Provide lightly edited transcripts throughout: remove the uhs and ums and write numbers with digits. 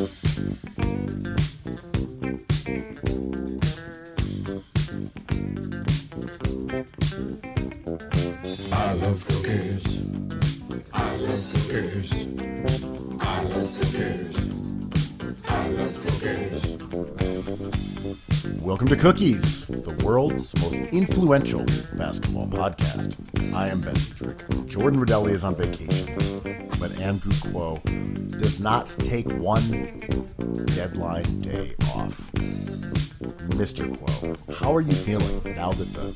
I love cookies. I love cookies. I love cookies. I love cookies. Welcome to Cookies, the world's most influential basketball podcast. I am Ben Dietrich. Jordan Rodelli is on vacation, but Andrew Kuo does not take one deadline day off. Mr. Kuo, how are you feeling now that the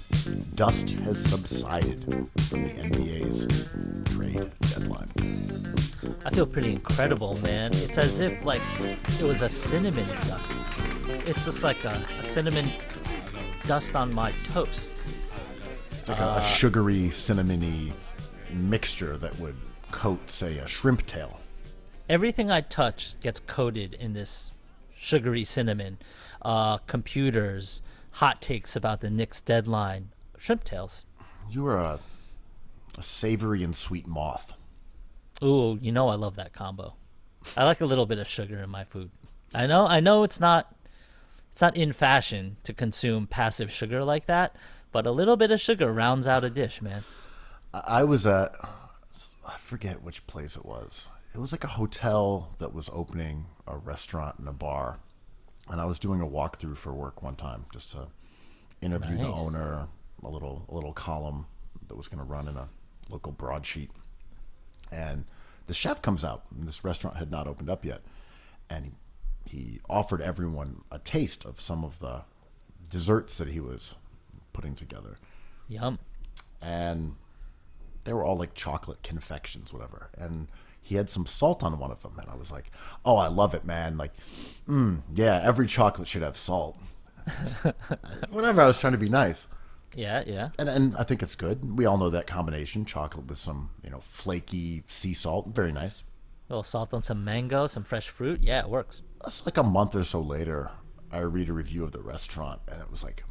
dust has subsided from the NBA's trade deadline? I feel pretty incredible, man. It's as if like it was a cinnamon dust. It's just like a cinnamon dust on my toast. Like a sugary, cinnamony mixture that would coat, say, a shrimp tail. Everything I touch gets coated in this sugary cinnamon. Computers, hot takes about the Knicks deadline, shrimp tails. You are a savory and sweet moth. Ooh, you know I love that combo. I like a little bit of sugar in my food. I know it's not in fashion to consume passive sugar like that, but a little bit of sugar rounds out a dish, man. I was at, I forget which place it was. It was like a hotel that was opening a restaurant and a bar. And I was doing a walkthrough for work one time just to interview the owner, a little column that was going to run in a local broadsheet. And the chef comes out, and this restaurant had not opened up yet. And he offered everyone a taste of some of the desserts that he was putting together. Yum. And they were all like chocolate confections, whatever. And he had some salt on one of them. And I was like, oh, I love it, man. Like, yeah, every chocolate should have salt. Whatever, I was trying to be nice. Yeah. And I think it's good. We all know that combination, chocolate with some, flaky sea salt. Very nice. A little salt on some mango, some fresh fruit. Yeah, it works. It's like a month or so later, I read a review of the restaurant, and it was like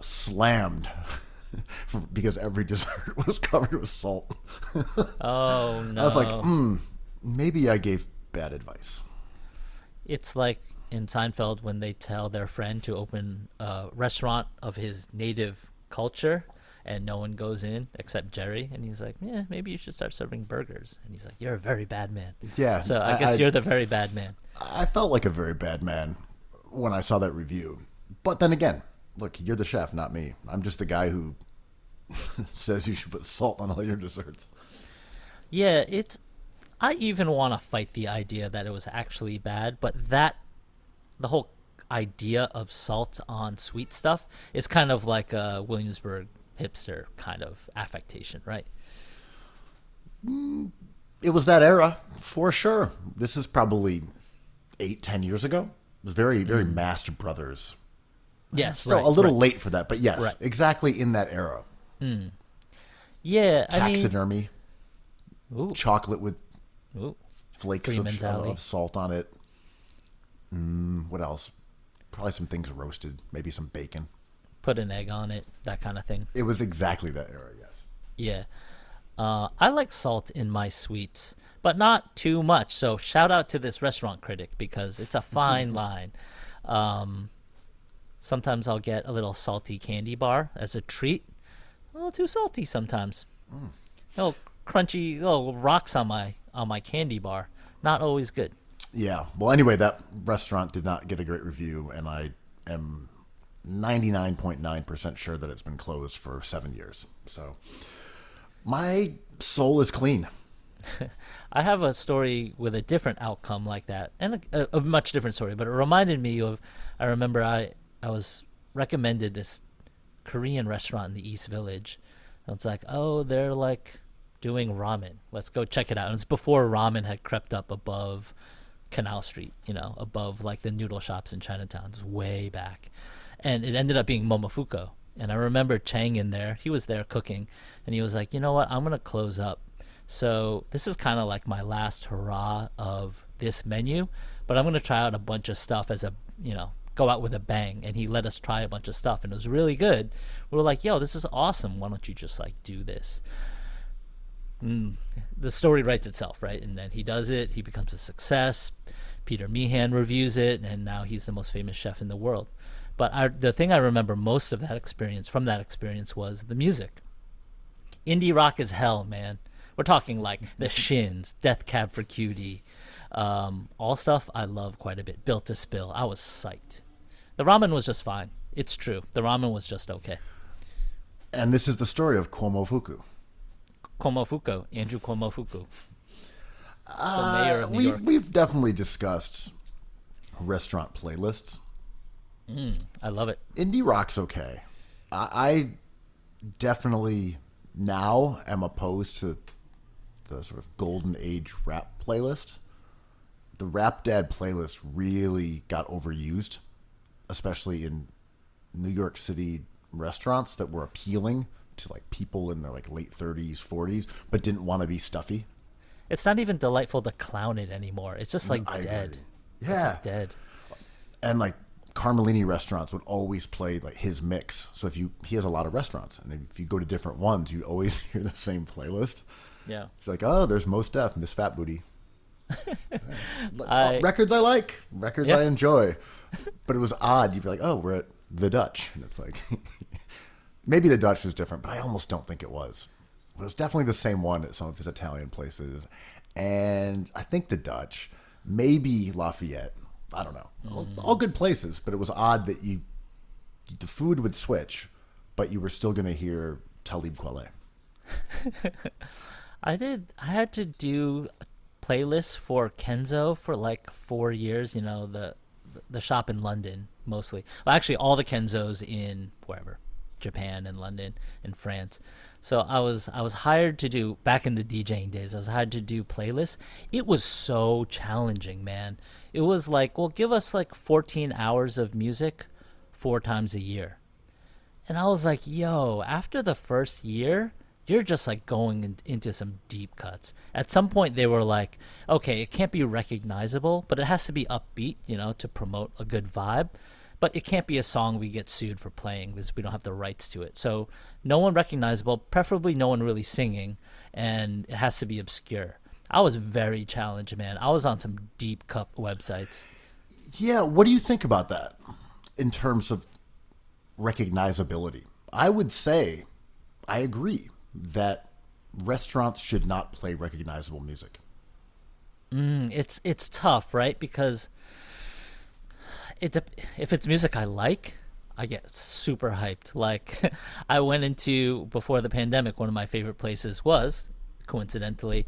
slammed because every dessert was covered with salt. Oh, no. I was like, maybe I gave bad advice. It's like in Seinfeld when they tell their friend to open a restaurant of his native culture and no one goes in except Jerry, and he's like, yeah, maybe you should start serving burgers. And he's like, you're a very bad man. Yeah. So I guess you're the very bad man. I felt like a very bad man when I saw that review. But then again, look, you're the chef, not me. I'm just the guy who says you should put salt on all your desserts. Yeah, I even want to fight the idea that it was actually bad, but the whole idea of salt on sweet stuff is kind of like a Williamsburg hipster kind of affectation, right? It was that era, for sure. This is probably 8-10 years ago. It was very, very Mast Brothers. Yes, so right. a little late for that, but yes, Right. exactly in that era. Yeah, Taxidermy, Ooh. chocolate with Ooh. flakes Freeman's Alley. of salt on it. What else? Probably some things roasted, maybe some bacon. Put an egg on it, that kind of thing. It was exactly that era, yes. Yeah. I like salt in my sweets, but not too much. So shout out to this restaurant critic because it's a fine line. Sometimes I'll get a little salty candy bar as a treat. A little too salty sometimes. Little crunchy little rocks on my candy bar. Not always good. Yeah. Well, anyway, that restaurant did not get a great review, and I am 99.9% sure that it's been closed for 7 years. So my soul is clean. I have a story with a different outcome like that, and a much different story, but it reminded me of, I remember I was recommended this Korean restaurant in the East Village. And it's like, oh, they're like doing ramen. Let's go check it out. And it's before ramen had crept up above Canal Street, above like the noodle shops in Chinatown. It's way back. And it ended up being Momofuku. And I remember Chang in there. He was there cooking. And he was like, you know what? I'm going to close up. So this is kind of like my last hurrah of this menu. But I'm going to try out a bunch of stuff as a, go out with a bang. And he let us try a bunch of stuff. And it was really good. We were like, yo, this is awesome. Why don't you just like do this? The story writes itself, right? And then he does it. He becomes a success. Peter Meehan reviews it, and now he's the most famous chef in the world. But the thing I remember most of that experience from that experience was the music. Indie rock is hell, man. We're talking like the Shins, Death Cab for Cutie, all stuff I love quite a bit. Built to Spill, I was psyched. The ramen was just fine. It's true. The ramen was just okay. And this is the story of Kuomofuku. Kuomofuku, Andrew Kuomofuku, the mayor of New York. We've definitely discussed restaurant playlists. I love it. Indie rock's okay. I definitely now am opposed to the sort of golden age rap playlist. The Rap Dad playlist really got overused, especially in New York City restaurants that were appealing to like people in their like late 30s, 40s, but didn't want to be stuffy. It's not even delightful to clown it anymore. It's just like I dead. agree. It's Yeah. just dead. And like Carmelini restaurants would always play like his mix. So he has a lot of restaurants, and if you go to different ones, you always hear the same playlist. Yeah. It's like, oh, there's Mos Def, Miss Fat Booty. I- Records I like, records Yeah. I enjoy. But it was odd. You'd be like, oh, we're at the Dutch, and it's like maybe the Dutch was different, but I almost don't think it was. But it was definitely the same one at some of his Italian places, and I think the Dutch, maybe Lafayette. I don't know. All good places, but it was odd that the food would switch, but you were still going to hear Talib Kweli. I had to do playlists for Kenzo for like 4 years. You know, the shop in London mostly. Well, actually, all the Kenzos in wherever, Japan and London and France. So I was hired to do, back in the DJing days, I was hired to do playlists. It was so challenging, man. It was like, well, give us like 14 hours of music 4 times a year. And I was like, yo, after the first year, you're just like going into some deep cuts. At some point, they were like, okay, it can't be recognizable, but it has to be upbeat, you know, to promote a good vibe. But it can't be a song we get sued for playing because we don't have the rights to it. So no one recognizable, preferably no one really singing, and it has to be obscure. I was very challenged, man. I was on some deep cut websites. Yeah, what do you think about that in terms of recognizability? I would say I agree that restaurants should not play recognizable music. It's tough, right? Because if it's music I like, I get super hyped. Like I went into, before the pandemic, one of my favorite places was, coincidentally,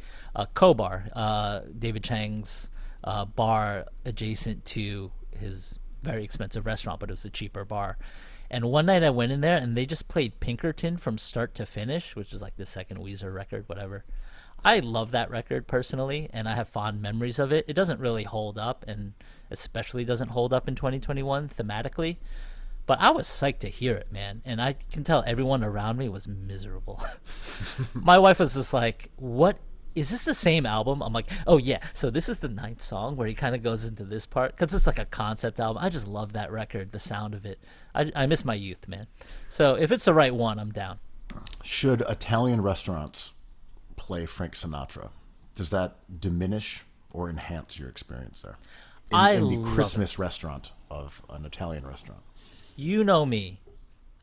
Kobar, David Chang's bar adjacent to his very expensive restaurant, but it was a cheaper bar. And one night I went in there and they just played Pinkerton from start to finish, which is like the second Weezer record, whatever. I love that record personally, and I have fond memories of it. It doesn't really hold up, and especially doesn't hold up in 2021 thematically. But I was psyched to hear it, man. And I can tell everyone around me was miserable. My wife was just like, what? Is this the same album? I'm like, oh yeah. So this is the 9th song where he kind of goes into this part. Because it's like a concept album. I just love that record, the sound of it. I miss my youth, man. So if it's the right one, I'm down. Should Italian restaurants play Frank Sinatra? Does that diminish or enhance your experience there? In the love Christmas restaurant of an Italian restaurant. You know me.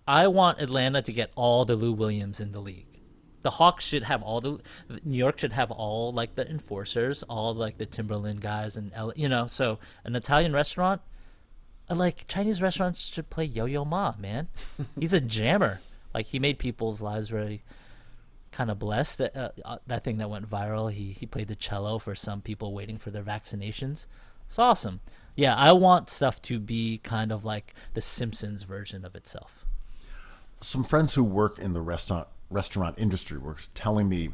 I want Atlanta to get all the Lou Williams in the league. The Hawks should have New York should have all like the enforcers, all like the Timberland guys, and you know. So an Italian restaurant, like Chinese restaurants, should play Yo-Yo Ma, man. He's a jammer. Like he made people's lives very kind of blessed. That thing that went viral. He played the cello for some people waiting for their vaccinations. It's awesome. Yeah, I want stuff to be kind of like the Simpsons version of itself. Some friends who work in the restaurant industry were telling me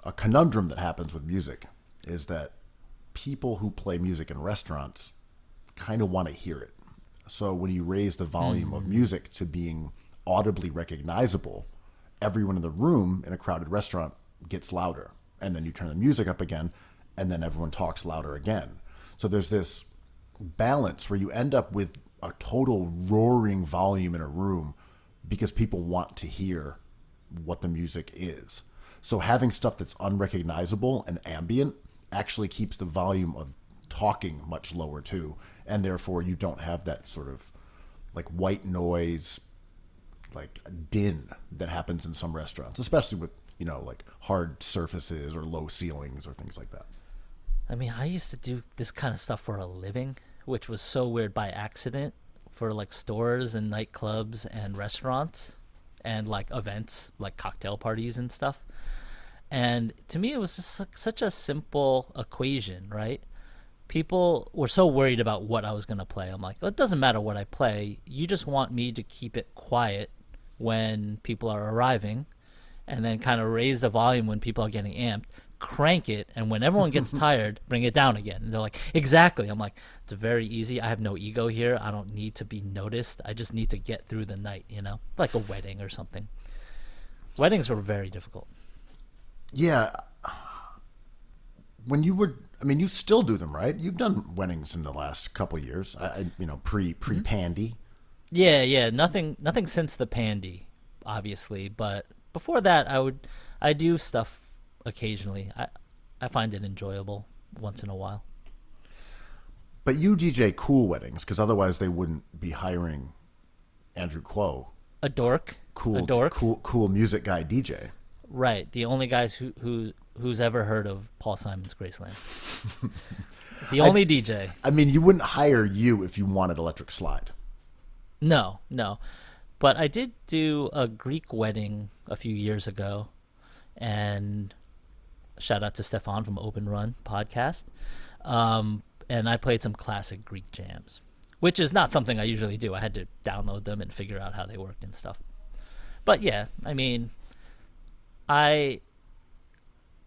a conundrum that happens with music is that people who play music in restaurants kind of want to hear it. So when you raise the volume of music to being audibly recognizable, everyone in the room in a crowded restaurant gets louder. And then you turn the music up again, and then everyone talks louder again. So there's this balance where you end up with a total roaring volume in a room because people want to hear what the music is. So having stuff that's unrecognizable and ambient actually keeps the volume of talking much lower too, and therefore you don't have that sort of like white noise, like din that happens in some restaurants, especially with like hard surfaces or low ceilings or things like that. I mean, I used to do this kind of stuff for a living, which was so weird by accident for like stores and nightclubs and restaurants and like events, like cocktail parties and stuff. And to me, it was just like such a simple equation, right? People were so worried about what I was going to play. I'm like, well, it doesn't matter what I play. You just want me to keep it quiet when people are arriving and then kind of raise the volume when people are getting amped, crank it, and when everyone gets tired, bring it down again. And they're like, exactly. I'm like, it's very easy. I have no ego here. I don't need to be noticed. I just need to get through the night, like a wedding or something. Weddings were very difficult. Yeah. When you were, I mean, you still do them, right? You've done weddings in the last couple of years, pre-pandy. Yeah. Nothing since the pandy, obviously. But before that, I do stuff occasionally. I find it enjoyable once in a while. But you DJ cool weddings, because otherwise they wouldn't be hiring Andrew Quo. A dork. Cool music guy DJ. Right. The only guys who's ever heard of Paul Simon's Graceland. The only DJ. I mean, you wouldn't hire you if you wanted Electric Slide. No. But I did do a Greek wedding a few years ago, and shout out to Stefan from Open Run podcast. And I played some classic Greek jams, which is not something I usually do. I had to download them and figure out how they worked and stuff. But yeah, I mean,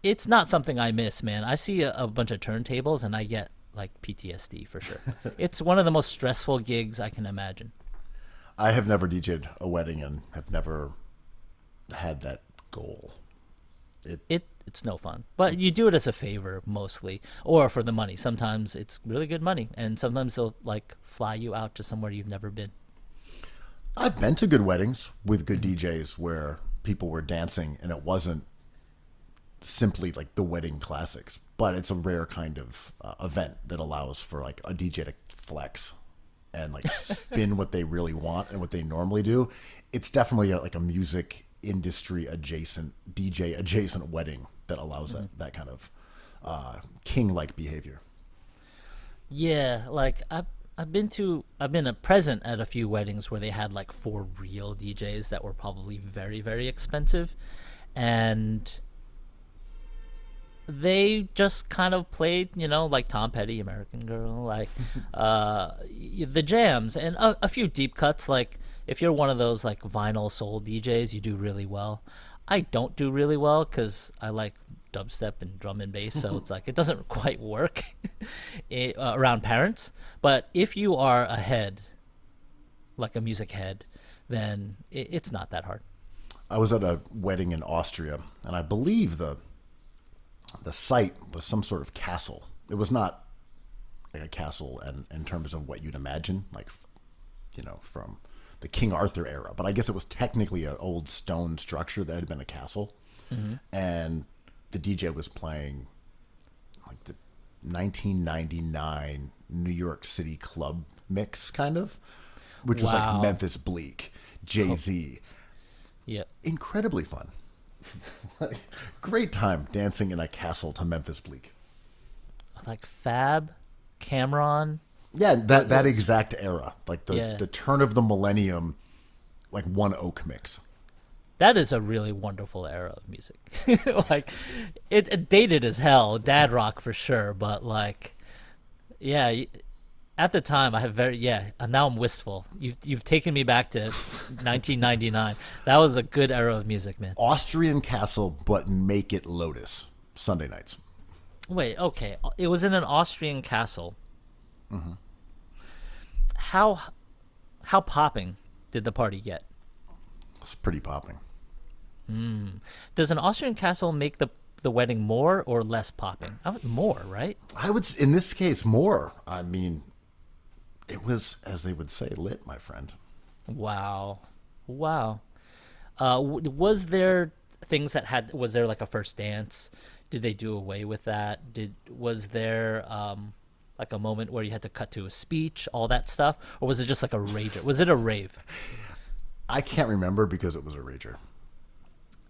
it's not something I miss, man. I see a bunch of turntables and I get like PTSD for sure. It's one of the most stressful gigs I can imagine. I have never DJ'd a wedding and have never had that goal. It's no fun, but you do it as a favor mostly, or for the money. Sometimes it's really good money, and sometimes they'll like fly you out to somewhere you've never been. I've been to good weddings with good DJs where people were dancing and it wasn't simply like the wedding classics, but it's a rare kind of event that allows for like a DJ to flex and like spin what they really want and what they normally do. It's definitely like a music industry adjacent, DJ adjacent wedding that allows that kind of king-like behavior. Yeah, like I've been a present at a few weddings where they had like 4 real DJs that were probably very, very expensive, and they just kind of played, like Tom Petty, American Girl, like the jams, and a few deep cuts. Like if you're one of those like vinyl soul DJs, you do really well. I don't do really well because I like dubstep and drum and bass, so it's like it doesn't quite work around parents. But if you are a head, like a music head, then it's not that hard. I was at a wedding in Austria, and I believe the site was some sort of castle. It was not like a castle in terms of what you'd imagine, like from the King Arthur era, but I guess it was technically an old stone structure that had been a castle. Mm-hmm. And the DJ was playing like the 1999 New York City club mix, kind of, which was like Memphis Bleak, Jay-Z. Yeah. Incredibly fun. Great time dancing in a castle to Memphis Bleak. Like Fab, Cameron. Yeah, that exact era, like the turn of the millennium, like One Oak mix. That is a really wonderful era of music. Like it dated as hell, dad rock for sure, but like, yeah, at the time I have now I'm wistful. You've taken me back to 1999. That was a good era of music, man. Austrian castle, but make it Lotus Sunday nights. Wait, okay, it was in an Austrian castle. Mm-hmm. How popping did the party get? It's pretty popping. Does an Austrian castle make the wedding more or less popping? More, right? I would, in this case, more. I mean, it was, as they would say, lit, my friend. Wow. Was there things was there like a first dance? Did they do away with that? Was there like a moment where you had to cut to a speech, all that stuff, or was it just like a rager? Was it a rave? I can't remember because it was a rager.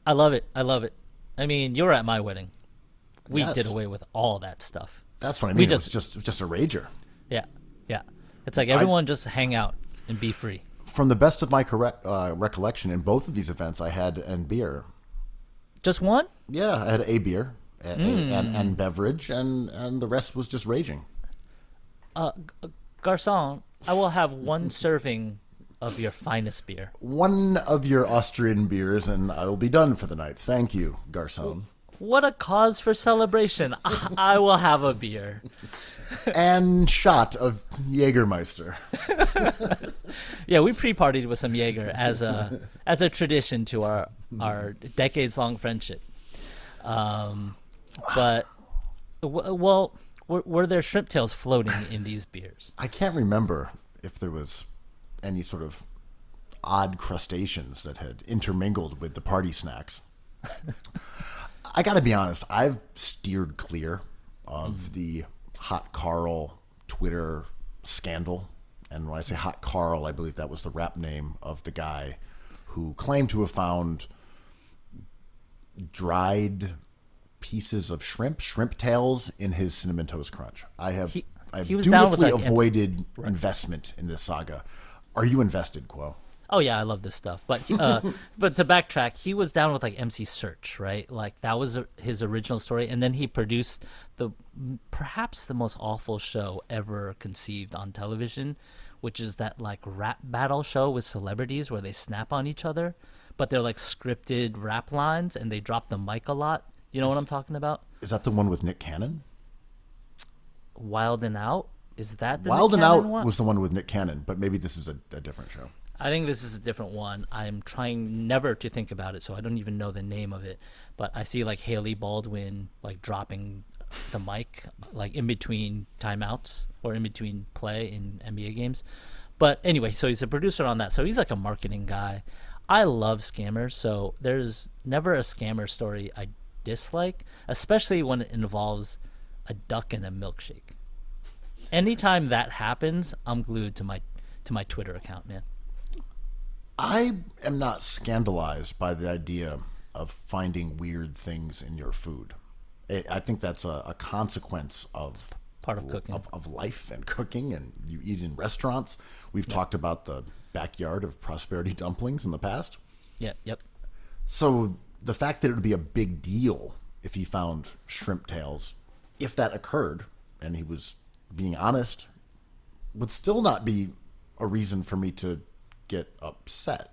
I love it. I love it. I mean, you were at my wedding. We Yes. did away with all that stuff. That's what I We mean. just- It was just a rager. Yeah, yeah. It's like everyone just hang out and be free. From the best of my recollection, in both of these events, I had beer. Just one? Yeah, I had a beer and beverage, and the rest was just raging. Garçon, I will have one serving of your finest beer. One of your Austrian beers, and I will be done for the night. Thank you, garçon. What a cause for celebration. I will have a beer. And shot of Jägermeister. Yeah, we pre-partied with some Jaeger as a tradition to our decades-long friendship. But, well, were there shrimp tails floating in these beers? I can't remember if there was any sort of odd crustaceans that had intermingled with the party snacks. I got to be honest, I've steered clear of the Hot Carl Twitter scandal. And when I say Hot Carl, I believe that was the rap name of the guy who claimed to have found dried pieces of shrimp tails in his Cinnamon Toast Crunch. I have he was down with, dutifully like, avoided investment in this saga. Are you invested, Quo? Oh yeah, I love this stuff. But but to backtrack, he was down with like MC Search, right? Like that was his original story, and then he produced perhaps the most awful show ever conceived on television, which is that like rap battle show with celebrities where they snap on each other, but they're like scripted rap lines and they drop the mic a lot. You know what I'm talking about? Is that the one with Nick Cannon? Wild and Out? Is that the Wild Nick and Out Cannon one? was the one with Nick Cannon, but maybe this is a different show. I think this is a different one. I'm trying never to think about it, so I don't even know the name of it. But I see like Haley Baldwin like dropping the mic like in between timeouts or in between play in NBA games. But anyway, so he's a producer on that. So he's like a marketing guy. I love scammers, so there's never a scammer story I dislike, especially when it involves a duck and a milkshake. Anytime that happens, I'm glued to my Twitter account, man. I am not scandalized by the idea of finding weird things in your food. I think that's a consequence of Part of cooking. of life and cooking, and you eat in restaurants. We've talked about the backyard of prosperity dumplings in the past. Yep. So the fact that it would be a big deal if he found shrimp tails, if that occurred, and he was being honest, would still not be a reason for me to get upset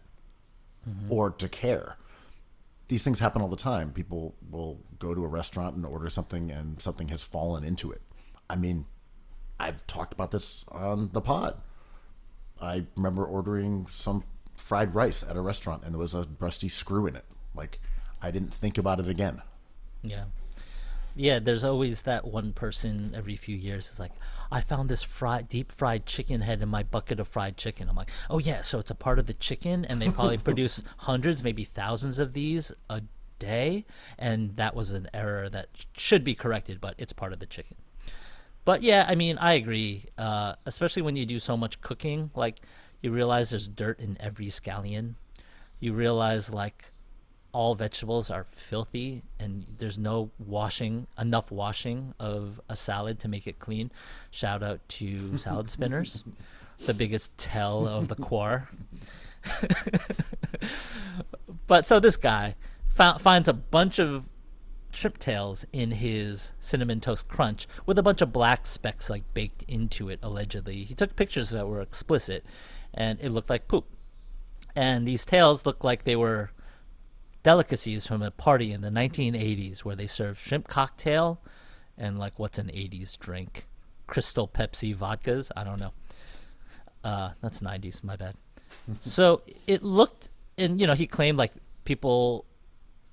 or to care. These things happen all the time. People will go to a restaurant and order something and something has fallen into it. I mean, I've talked about this on the pod. I remember ordering some fried rice at a restaurant and there was a rusty screw in it. Like, I didn't think about it again. Yeah, there's always that one person every few years is like, I found this deep fried chicken head in my bucket of fried chicken. I'm like, oh yeah, so it's a part of the chicken, and they probably produce hundreds, maybe thousands of these a day, and that was an error that should be corrected, but it's part of the chicken. But yeah, I mean, I agree, especially when you do so much cooking, like you realize there's dirt in every scallion. You realize like all vegetables are filthy and there's no enough washing of a salad to make it clean. Shout out to salad spinners, the biggest tell of the quar. But so this guy finds a bunch of shrimp tails in his Cinnamon Toast Crunch with a bunch of black specks like baked into it, allegedly. He took pictures that were explicit and it looked like poop. And these tails looked like they were delicacies from a party in the 1980s where they served shrimp cocktail and like what's an 80s drink, Crystal Pepsi vodkas. I don't know. That's 90s, my bad. So it looked, and he claimed like people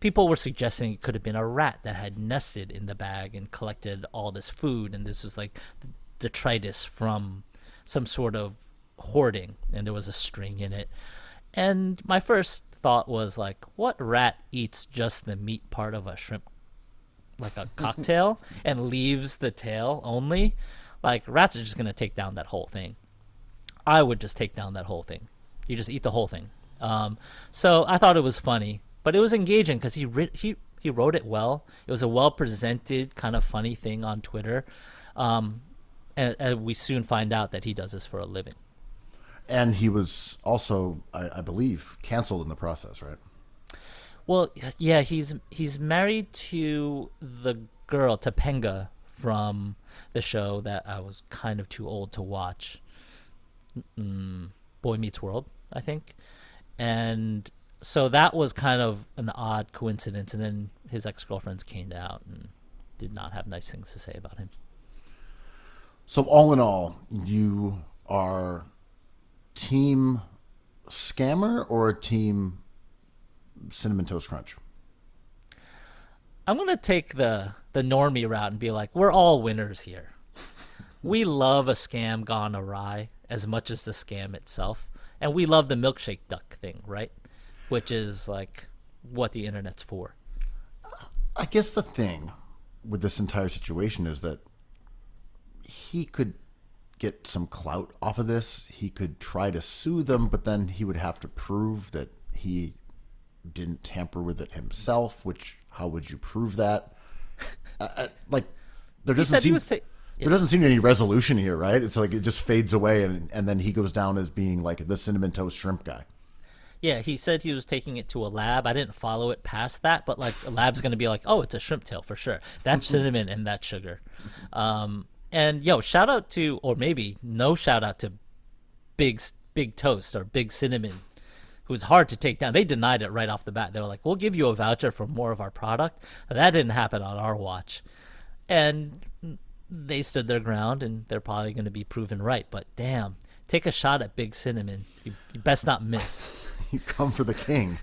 were suggesting it could have been a rat that had nested in the bag and collected all this food, and this was like detritus from some sort of hoarding, and there was a string in it. And my first thought was like, what rat eats just the meat part of a shrimp, like a cocktail, and leaves the tail only? Like, rats are just gonna take down that whole thing. I would just take down that whole thing. You just eat the whole thing. So I thought it was funny, but it was engaging because he wrote it well. It was a well presented kind of funny thing on Twitter, and we soon find out that he does this for a living. And he was also, I believe, canceled in the process, right? Well, yeah, he's married to the girl Topanga from the show that I was kind of too old to watch, Boy Meets World, I think. And so that was kind of an odd coincidence. And then his ex-girlfriends came out and did not have nice things to say about him. So all in all, you are team scammer or team Cinnamon Toast Crunch? I'm going to take the normie route and be like, we're all winners here. We love a scam gone awry as much as the scam itself. And we love the milkshake duck thing, right? Which is like what the internet's for. I guess the thing with this entire situation is that he could get some clout off of this. He could try to sue them, but then he would have to prove that he didn't tamper with it himself, which how would you prove that? Like there doesn't seem there doesn't seem any resolution here, right? It's like it just fades away and then he goes down as being like the cinnamon toast shrimp guy. Yeah, he said he was taking it to a lab. I didn't follow it past that, but like a lab's going to be like, "Oh, it's a shrimp tail for sure. That's cinnamon and that's sugar." And shout out to, or maybe no shout out to Big Toast or Big Cinnamon, who's hard to take down. They denied it right off the bat. They were like, "We'll give you a voucher for more of our product." That didn't happen on our watch. And they stood their ground, and they're probably going to be proven right. But damn, take a shot at Big Cinnamon. You best not miss. You come for the king.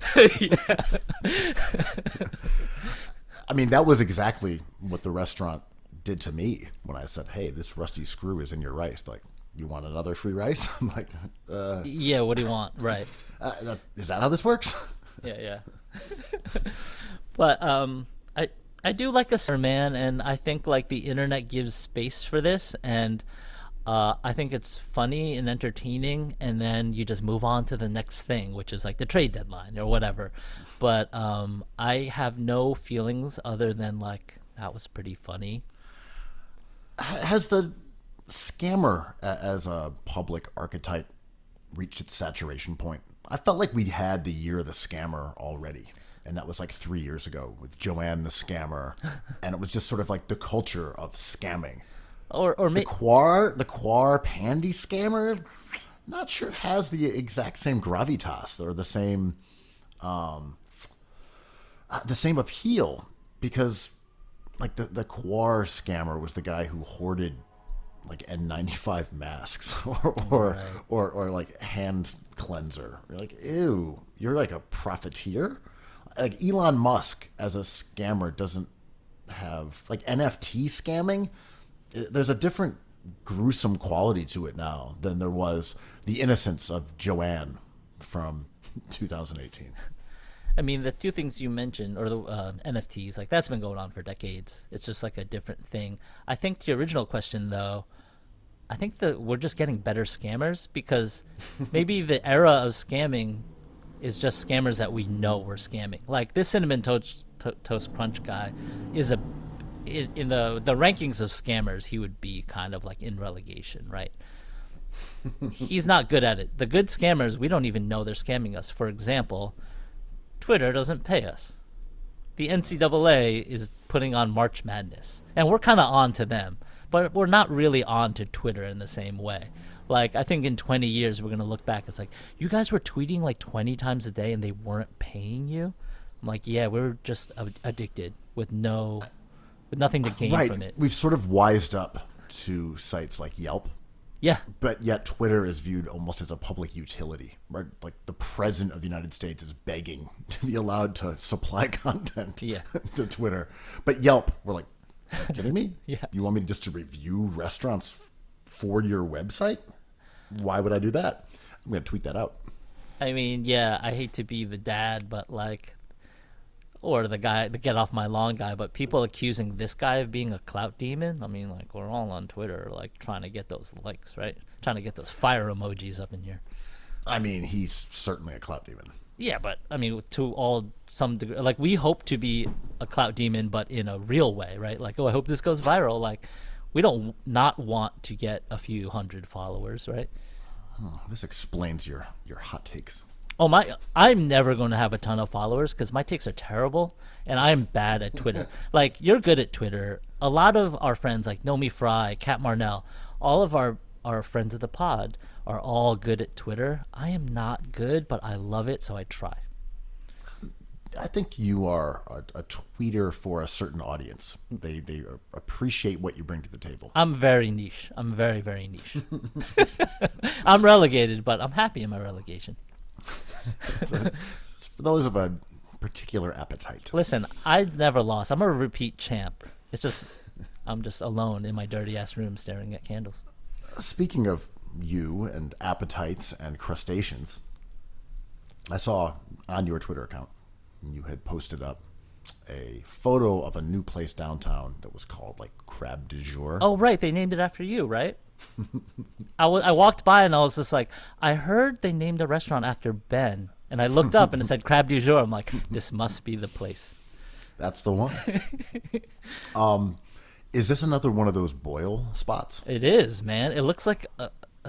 I mean, that was exactly what the restaurant did to me when I said, "Hey, this rusty screw is in your rice. Like, you want another free rice?" I'm like, yeah, what do you want? Right. Is that how this works? Yeah. But I do like a man, and I think like the internet gives space for this, and I think it's funny and entertaining, and then you just move on to the next thing, which is like the trade deadline or whatever. But I have no feelings other than like that was pretty funny. Has the scammer as a public archetype reached its saturation point? I felt like we had the year of the scammer already. And that was like 3 years ago with Joanne the scammer. And it was just sort of like the culture of scamming. Or the Quar Pandy scammer, not sure it has the exact same gravitas or the same appeal, because like the Quar scammer was the guy who hoarded like N95 masks or like hand cleanser. You're like, ew, you're like a profiteer. Like Elon Musk as a scammer doesn't have like NFT scamming. There's a different gruesome quality to it now than there was the innocence of Joanne from 2018. I mean, the two things you mentioned, or the NFTs, like that's been going on for decades. It's just like a different thing. I think to your original question, though, I think that we're just getting better scammers because maybe the era of scamming is just scammers that we know we're scamming. Like this Cinnamon Toast Crunch guy is in the rankings of scammers, he would be kind of like in relegation, right? He's not good at it. The good scammers, we don't even know they're scamming us. For example, Twitter doesn't pay us. The NCAA is putting on March Madness, and we're kind of on to them, but we're not really on to Twitter in the same way. Like, I think in 20 years, we're going to look back. It's like, you guys were tweeting like 20 times a day and they weren't paying you? I'm like, yeah, we're just addicted with nothing to gain from it. We've sort of wised up to sites like Yelp. Yeah. But yet Twitter is viewed almost as a public utility. Right? Like the president of the United States is begging to be allowed to supply content to Twitter. But Yelp, we're like, are you kidding me? Yeah. You want me just to review restaurants for your website? Why would I do that? I'm going to tweet that out. I mean, yeah, I hate to be the dad, but like, or the guy, the get off my lawn guy, but people accusing this guy of being a clout demon. I mean, like, we're all on Twitter, like, trying to get those likes, right? Trying to get those fire emojis up in here. I mean, he's certainly a clout demon. Yeah, but I mean, to all some degree, like, we hope to be a clout demon, but in a real way, right? Like, oh, I hope this goes viral. Like, we don't not want to get a few hundred followers, right? Oh, this explains your hot takes. Oh my! I'm never going to have a ton of followers because my takes are terrible, and I'm bad at Twitter. Like, you're good at Twitter. A lot of our friends, like Nomi Fry, Kat Marnell, all of our friends of the pod are all good at Twitter. I am not good, but I love it, so I try. I think you are a tweeter for a certain audience. They appreciate what you bring to the table. I'm very niche. I'm very, very niche. I'm relegated, but I'm happy in my relegation. It's for those of a particular appetite. Listen, I've never lost. I'm a repeat champ. It's just, I'm just alone in my dirty ass room staring at candles. Speaking of you and appetites and crustaceans, I saw on your Twitter account you had posted up a photo of a new place downtown that was called like Crab du Jour. Oh, right. They named it after you, right? I walked by and I was just like, I heard they named a restaurant after Ben. And I looked up and it said Crab du Jour. I'm like, this must be the place. That's the one. Is this another one of those boil spots? It is, man. It looks like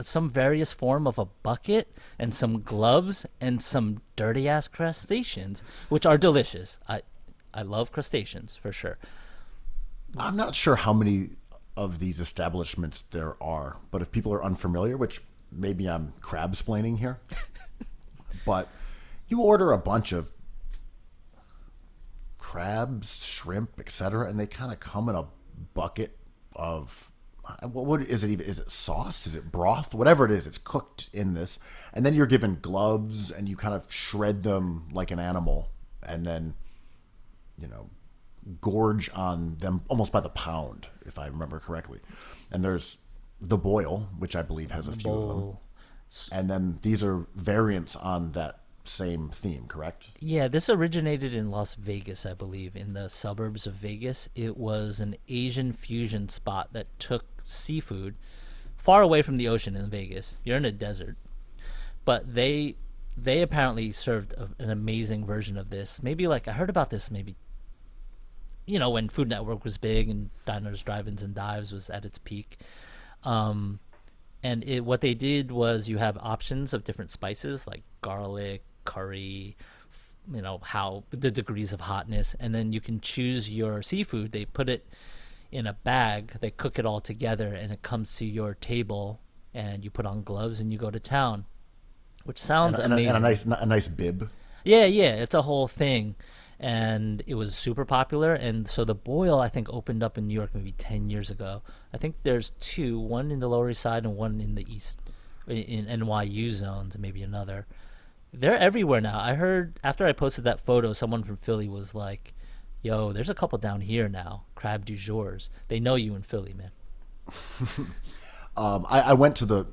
some various form of a bucket and some gloves and some dirty ass crustaceans, which are delicious. I love crustaceans for sure. I'm not sure how many of these establishments there are, but if people are unfamiliar, which maybe I'm crab-splaining here, but you order a bunch of crabs, shrimp, etc., and they kind of come in a bucket of what is it even? Is it sauce? Is it broth? Whatever it is, it's cooked in this, and then you're given gloves and you kind of shred them like an animal, and then gorge on them almost by the pound, if I remember correctly. And there's the boil, which I believe has a few of them, and then these are variants on that same theme, correct? Yeah, this originated in Las Vegas, I believe, in the suburbs of Vegas. It was an Asian fusion spot that took seafood far away from the ocean in Vegas. You're in a desert. But they apparently served an amazing version of this. Maybe, like, I heard about this maybe, when Food Network was big and Diners, Drive-Ins, and Dives was at its peak. And what they did was you have options of different spices like garlic, curry, how the degrees of hotness, and then you can choose your seafood. They put it in a bag, they cook it all together, and it comes to your table, and you put on gloves and you go to town, which sounds amazing. And a nice bib. Yeah, it's a whole thing. And it was super popular. And so the boil, I think, opened up in New York maybe 10 years ago. I think there's two, one in the Lower East Side and one in the East, in NYU zones, and maybe another. They're everywhere now. I heard after I posted that photo, someone from Philly was like, yo, there's a couple down here now, Crab du Jours. They know you in Philly, man. I went to the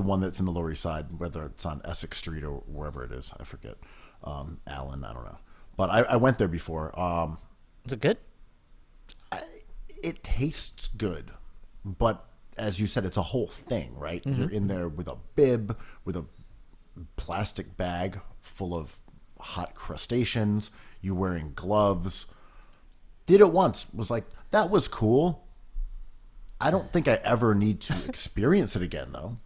one that's in the Lower East Side, whether it's on Essex Street or wherever it is. I forget. Allen, I don't know. But I went there before. Is it good? It tastes good, but as you said, it's a whole thing, right? Mm-hmm. You're in there with a bib, with a plastic bag full of hot crustaceans. You're wearing gloves. Did it once. Was like, that was cool. I don't think I ever need to experience it again, though.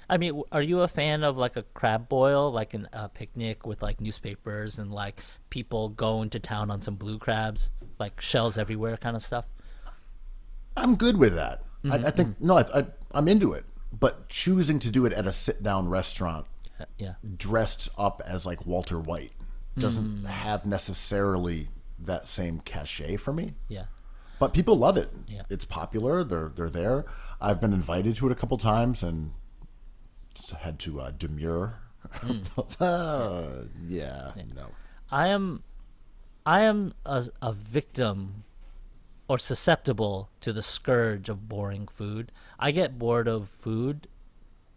I mean, are you a fan of like a crab boil, like a picnic with like newspapers and like people going to town on some blue crabs, like shells everywhere kind of stuff? I'm good with that. Mm-hmm. I think, I'm into it. But choosing to do it at a sit-down restaurant, dressed up as like Walter White, doesn't have necessarily that same cachet for me. Yeah. But people love it. Yeah. It's popular. They're there. I've been invited to it a couple times and had to demur. No. I am a victim or susceptible to the scourge of boring food. I get bored of food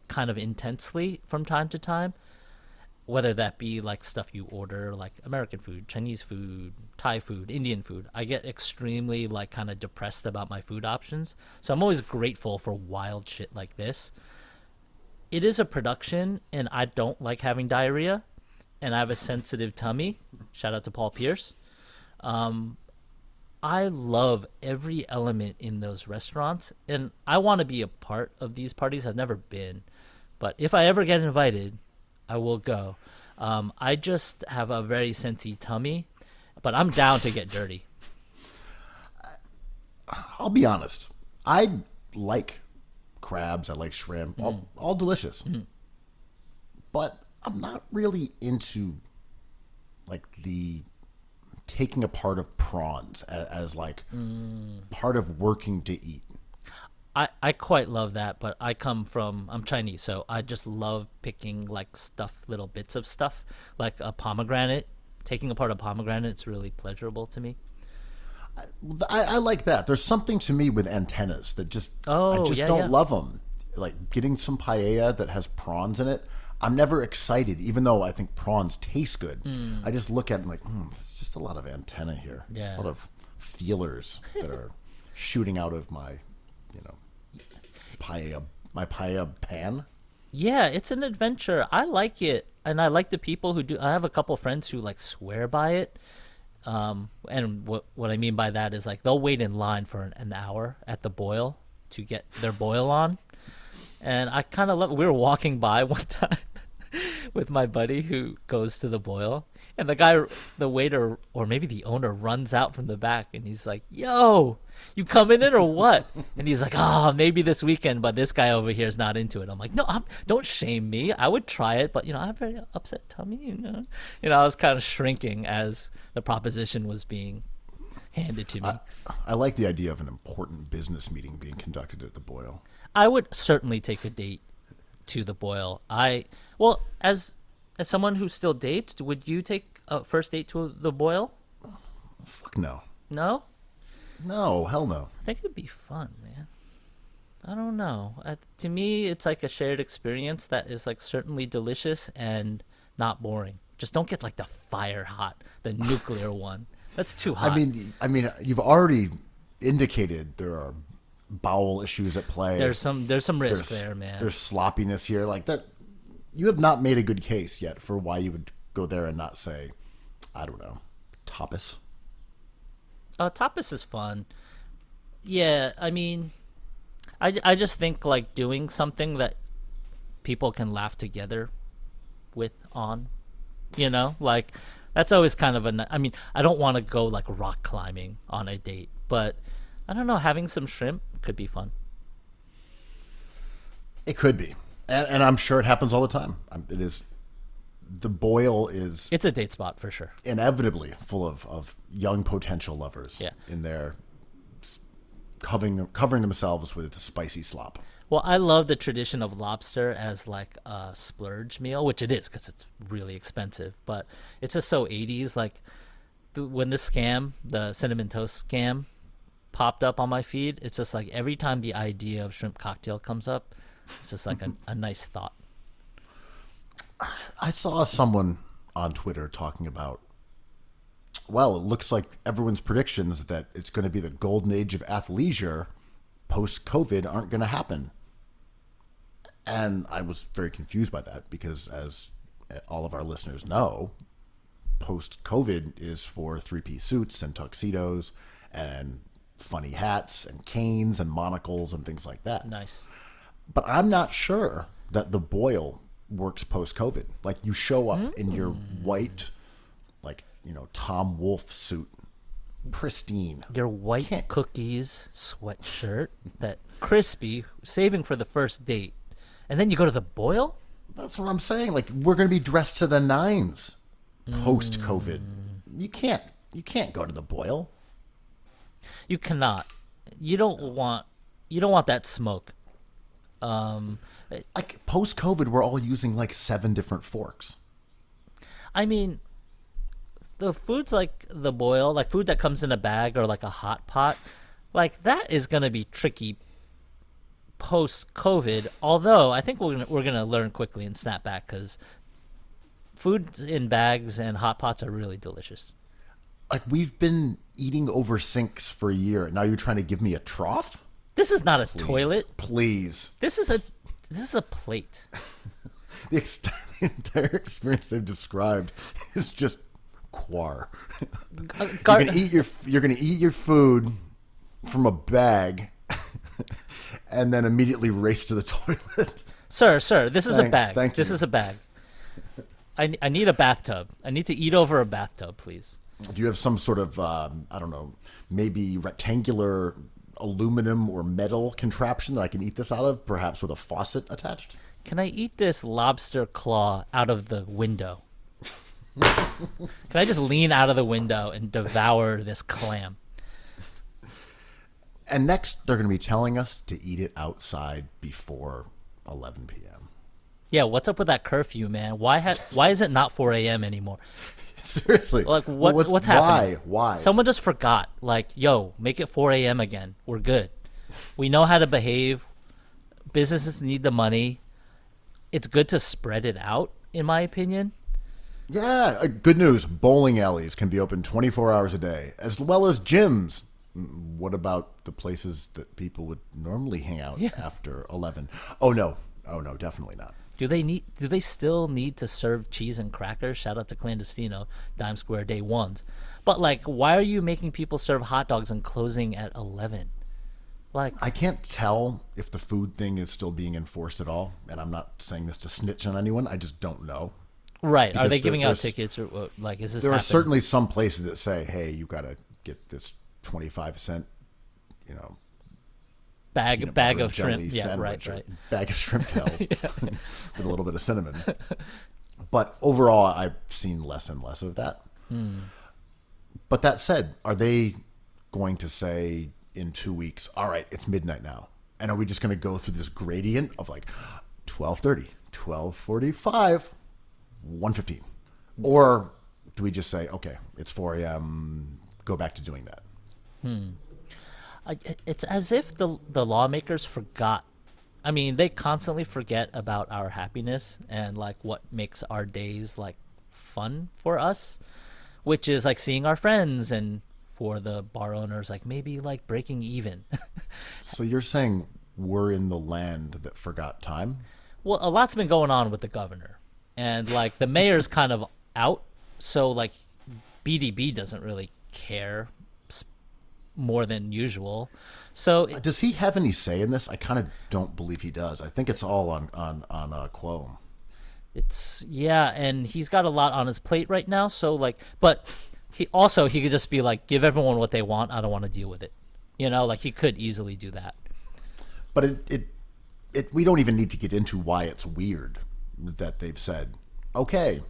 kind of intensely from time to time. whether that be like stuff you order, like American food, Chinese food, Thai food, Indian food. I get extremely like kind of depressed about my food options. So I'm always grateful for wild shit like this. It is a production, and I don't like having diarrhea, and I have a sensitive tummy. Shout out to Paul Pierce. I love every element in those restaurants, and I want to be a part of these parties. I've never been, but if I ever get invited, I will go. I just have a very sensy tummy, but I'm down to get dirty. I'll be honest. I like crabs. I like shrimp. All delicious. But I'm not really into like the taking apart of prawns as like part of working to eat. I quite love that, but I'm Chinese, so I just love picking like little bits of stuff, like a pomegranate. Taking apart a pomegranate, it's really pleasurable to me. I like that. There's something to me with antennas that just I just yeah, don't yeah. love them. Like getting some paella that has prawns in it, I'm never excited, even though I think prawns taste good. I just look at it and like, there's just a lot of antenna here. Yeah. A lot of feelers that are shooting out of my, my paella pan. Yeah, it's an adventure. I like it, and I like the people who do. I have a couple friends who like swear by it. And what I mean by that is like they'll wait in line for an hour at the boil to get their boil on. And I kind of love. We were walking by one time with my buddy who goes to the boil, and the waiter, or maybe the owner, runs out from the back, and he's like, "Yo, you coming in or what?" And he's like, "Oh, maybe this weekend, but this guy over here is not into it." I'm like, "No, don't shame me. I would try it, but I have a very upset tummy. I was kind of shrinking as the proposition was being handed to me. I like the idea of an important business meeting being conducted at the boil. I would certainly take a date to the boil. As someone who still dates, would you take a first date to the boil? Fuck no. No? No, hell no. I think it'd be fun, man. I don't know. To me, it's like a shared experience that is like certainly delicious and not boring. Just don't get like the fire hot, the nuclear one. That's too hot. I mean, you've already indicated there are bowel issues at play. There's some risk there, man. There's sloppiness here, like that. You have not made a good case yet for why you would go there and not say, I don't know, tapas. Tapas is fun. Yeah, I mean, I just think like doing something that people can laugh together on, like that's always kind of I mean, I don't want to go like rock climbing on a date, but I don't know, having some shrimp could be fun. It could be. And I'm sure it happens all the time. It is. The boil is. It's a date spot for sure. Inevitably full of young potential lovers. Yeah. In there, covering themselves with spicy slop. Well, I love the tradition of lobster as like a splurge meal, which it is because it's really expensive. But it's just so 80s. Like when the cinnamon toast scam, popped up on my feed, it's just like every time the idea of shrimp cocktail comes up, it's just like a nice thought. I saw someone on Twitter talking about, well, it looks like everyone's predictions that it's going to be the golden age of athleisure post-COVID aren't going to happen. And I was very confused by that because, as all of our listeners know, post-COVID is for three-piece suits and tuxedos and funny hats and canes and monocles and things like that. Nice. But I'm not sure that the boil works post-COVID. Like you show up in your white, like, Tom Wolfe suit, pristine. Your white cookies sweatshirt, that crispy, saving for the first date. And then you go to the boil? That's what I'm saying. Like we're going to be dressed to the nines post-COVID. You can't go to the boil. You cannot. You don't want that smoke. Like post-COVID, we're all using like 7 different forks. I mean, the foods like the boil, like food that comes in a bag or like a hot pot, like that is gonna be tricky post-COVID. Although I think we're gonna learn quickly and snap back because food in bags and hot pots are really delicious. Like, we've been eating over sinks for a year. Now you're trying to give me a trough? This is not a toilet. Please. This is a plate. The entire experience they've described is just quar. You're gonna eat your food from a bag and then immediately race to the toilet. Sir, this is a bag. Thank you. This is a bag. I need a bathtub. I need to eat over a bathtub, please. Do you have some sort of, I don't know, maybe rectangular aluminum or metal contraption that I can eat this out of, perhaps with a faucet attached? Can I eat this lobster claw out of the window? Can I just lean out of the window and devour this clam? And next, they're going to be telling us to eat it outside before 11 p.m. Yeah, what's up with that curfew, man? Why is it not 4 a.m. anymore? Seriously. Like, what's happening? Why? Someone just forgot. Like, yo, make it 4 a.m. again. We're good. We know how to behave. Businesses need the money. It's good to spread it out, in my opinion. Yeah, good news. Bowling alleys can be open 24 hours a day, as well as gyms. What about the places that people would normally hang out after 11? Oh, no, definitely not. Do they still need to serve cheese and crackers? Shout out to Clandestino, Dime Square Day Ones. But like, why are you making people serve hot dogs and closing at 11? Like, I can't tell if the food thing is still being enforced at all, and I'm not saying this to snitch on anyone. I just don't know. Right? Because are they giving out tickets or what? Like, is this? There happening? are certainly some places that say, "Hey, you got to get this 25-cent, bag of shrimp." Yeah, sandwich, right. Bag of shrimp tails with a little bit of cinnamon. But overall, I've seen less and less of that. But that said, are they going to say in 2 weeks, all right, it's midnight now, and are we just going to go through this gradient of like 12:30, 12:45, 1:15, or do we just say, okay, it's 4 a.m., go back to doing that? It's as if the lawmakers forgot. I mean, they constantly forget about our happiness and like what makes our days like fun for us, which is like seeing our friends, and for the bar owners, like maybe like breaking even. So you're saying we're in the land that forgot time? Well, a lot's been going on with the governor, and like the mayor's kind of out, so like BDB doesn't really care more than usual. So Does he have any say in this? I kind of don't believe he does. I think it's all on Cuomo. and he's got a lot on his plate right now. So like, but he could just be like, give everyone what they want. I don't want to deal with it. Like he could easily do that. But we don't even need to get into why it's weird that they've said, okay,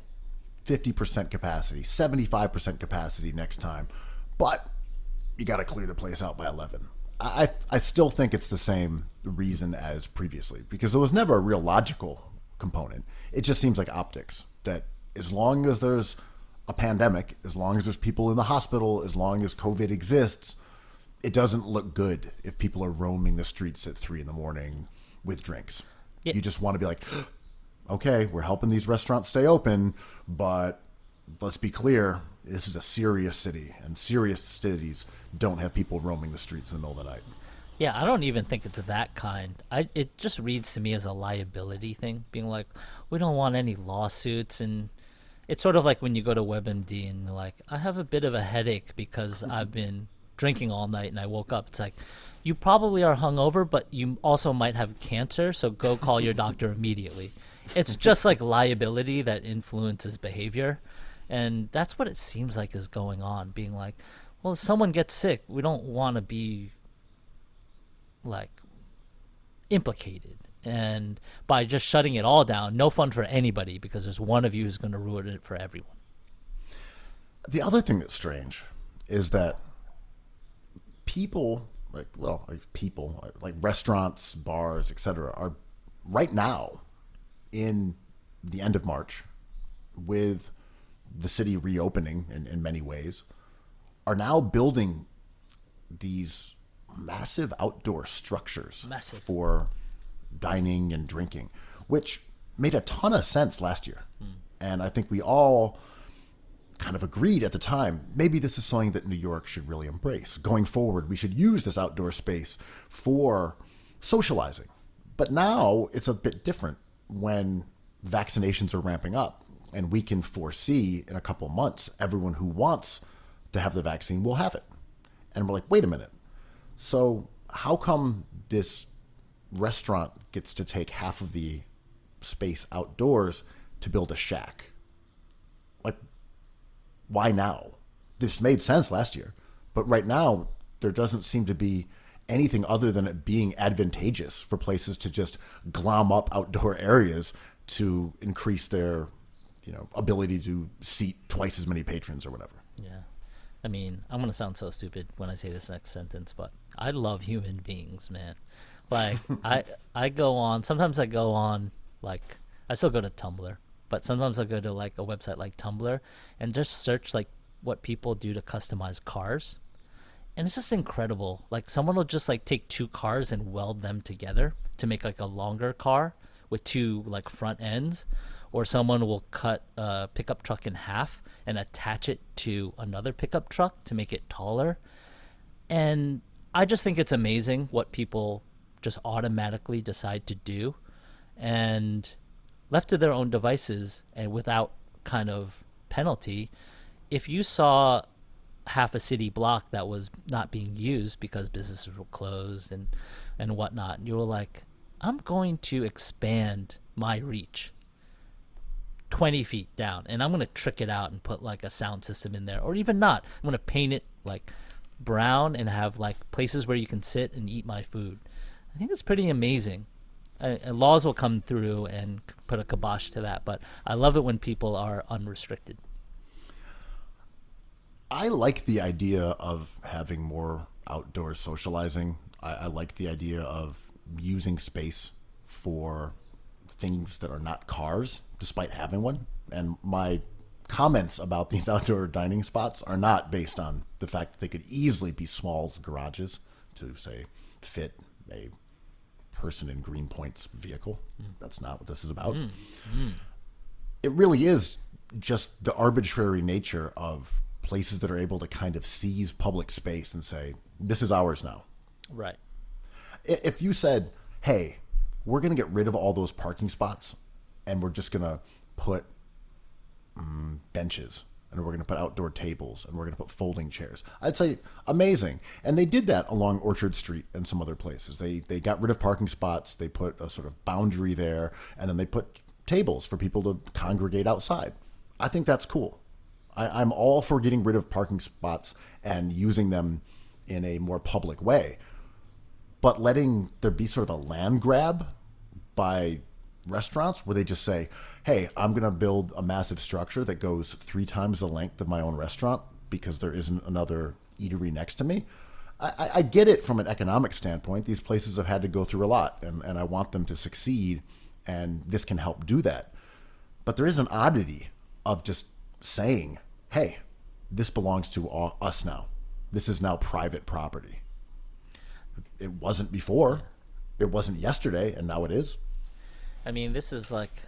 50% capacity, 75% capacity next time, but you got to clear the place out by 11. I still think it's the same reason as previously, because there was never a real logical component. It just seems like optics, that as long as there's a pandemic, as long as there's people in the hospital, as long as COVID exists, it doesn't look good if people are roaming the streets at 3 a.m. with drinks. Yeah. You just want to be like, okay, we're helping these restaurants stay open, but let's be clear, this is a serious city, and serious cities don't have people roaming the streets in the middle of the night. Yeah, I don't even think it's that kind. It just reads to me as a liability thing, being like, we don't want any lawsuits. And it's sort of like when you go to WebMD and you're like, I have a bit of a headache because I've been drinking all night and I woke up. It's like, you probably are hungover, but you also might have cancer, so go call your doctor immediately. It's just like liability that influences behavior. And that's what it seems like is going on, being like, well, if someone gets sick, we don't want to be like implicated, and by just shutting it all down, no fun for anybody, because there's one of you who's going to ruin it for everyone. The other thing that's strange is that people like restaurants, bars, etc., are right now in the end of March, with the city reopening in many ways, are now building these massive outdoor structures for dining and drinking, which made a ton of sense last year. And I think we all kind of agreed at the time, maybe this is something that New York should really embrace. Going forward, we should use this outdoor space for socializing. But now it's a bit different when vaccinations are ramping up, and we can foresee in a couple months everyone who wants to have the vaccine will have it. And we're like, wait a minute. So how come this restaurant gets to take half of the space outdoors to build a shack? Like, why now? This made sense last year, but right now there doesn't seem to be anything other than it being advantageous for places to just glom up outdoor areas to increase their, ability to seat twice as many patrons or whatever. Yeah. I mean, I'm going to sound so stupid when I say this next sentence, but I love human beings, man. Like, sometimes I go on, like, I still go to Tumblr, but sometimes I go to, like, a website like Tumblr and just search, like, what people do to customize cars. And it's just incredible. Like, someone will just, like, take two cars and weld them together to make, like, a longer car with two, like, front ends. Or someone will cut a pickup truck in half and attach it to another pickup truck to make it taller. And I just think it's amazing what people just automatically decide to do. And left to their own devices and without kind of penalty, if you saw half a city block that was not being used because businesses were closed and whatnot, you were like, I'm going to expand my reach 20 feet down, and I'm going to trick it out and put like a sound system in there, or even not. I'm going to paint it like brown and have like places where you can sit and eat my food. I think it's pretty amazing. Laws will come through and put a kibosh to that, but I love it when people are unrestricted. I like the idea of having more outdoor socializing. I like the idea of using space for things that are not cars, despite having one. And my comments about these outdoor dining spots are not based on the fact that they could easily be small garages to, say, fit a person in Greenpoint's vehicle. That's not what this is about. It really is just the arbitrary nature of places that are able to kind of seize public space and say, this is ours now. Right. If you said, hey, we're going to get rid of all those parking spots and we're just going to put benches, and we're going to put outdoor tables, and we're going to put folding chairs, I'd say amazing. And they did that along Orchard Street and some other places. They got rid of parking spots. They put a sort of boundary there, and then they put tables for people to congregate outside. I think that's cool. I'm all for getting rid of parking spots and using them in a more public way. But letting there be sort of a land grab by restaurants where they just say, hey, I'm going to build a massive structure that goes 3 times the length of my own restaurant because there isn't another eatery next to me. I get it from an economic standpoint. These places have had to go through a lot, and I want them to succeed, and this can help do that. But there is an oddity of just saying, hey, this belongs to us now. This is now private property. It wasn't before. It wasn't yesterday, and now it is. I mean, this is like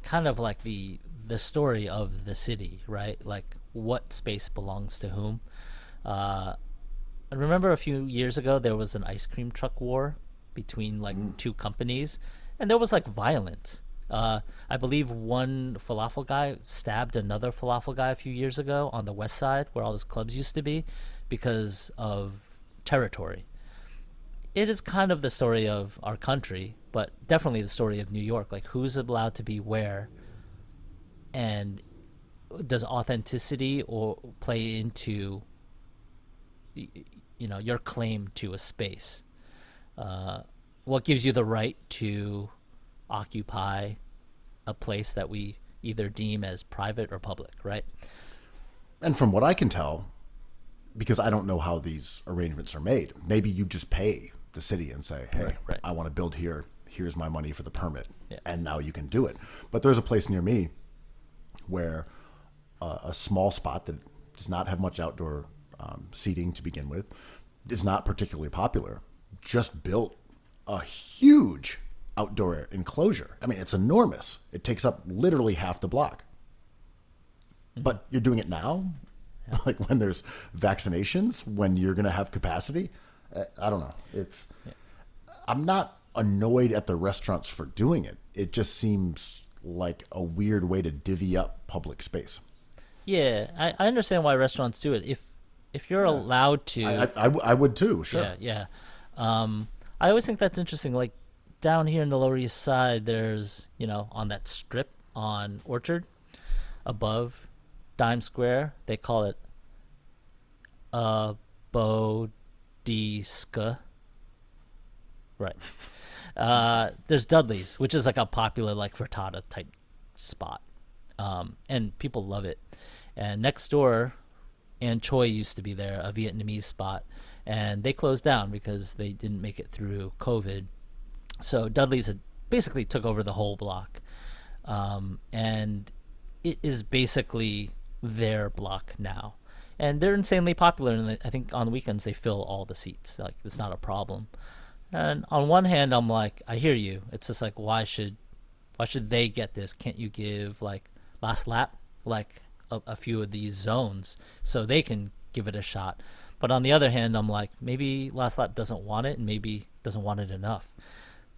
kind of like the story of the city, right? Like what space belongs to whom. I remember a few years ago there was an ice cream truck war between like two companies, and there was like violence. I believe one falafel guy stabbed another falafel guy a few years ago on the west side where all those clubs used to be because of territory. It is kind of the story of our country, but definitely the story of New York. Like, who's allowed to be where, and does authenticity or play into, your claim to a space? What gives you the right to occupy a place that we either deem as private or public, right? And from what I can tell, because I don't know how these arrangements are made, maybe you just pay the city and say, hey, right. I want to build here. Here's my money for the permit. Yeah. And now you can do it. But there's a place near me where a small spot that does not have much outdoor seating to begin with, is not particularly popular, just built a huge outdoor enclosure. I mean, it's enormous. It takes up literally half the block. But you're doing it now, like when there's vaccinations, when you're going to have capacity. I don't know. I'm not annoyed at the restaurants for doing it. It just seems like a weird way to divvy up public space. Yeah, I understand why restaurants do it. If you're allowed to, I would too. Sure. yeah. I always think that's interesting. Like down here in the Lower East Side, there's on that strip on Orchard, above Dime Square, they call it Bodhiska. Right. There's Dudley's, which is like a popular like frittata type spot, and people love it. And next door, An Choi used to be there, a Vietnamese spot, and they closed down because they didn't make it through COVID. So Dudley's had basically took over the whole block, and it is basically their block now. And they're insanely popular, and I think on the weekends they fill all the seats. Like it's not a problem. And on one hand, I'm like, I hear you. It's just like, why should they get this? Can't you give like last lap, like a few of these zones so they can give it a shot? But on the other hand, I'm like, maybe last lap doesn't want it, and maybe doesn't want it enough.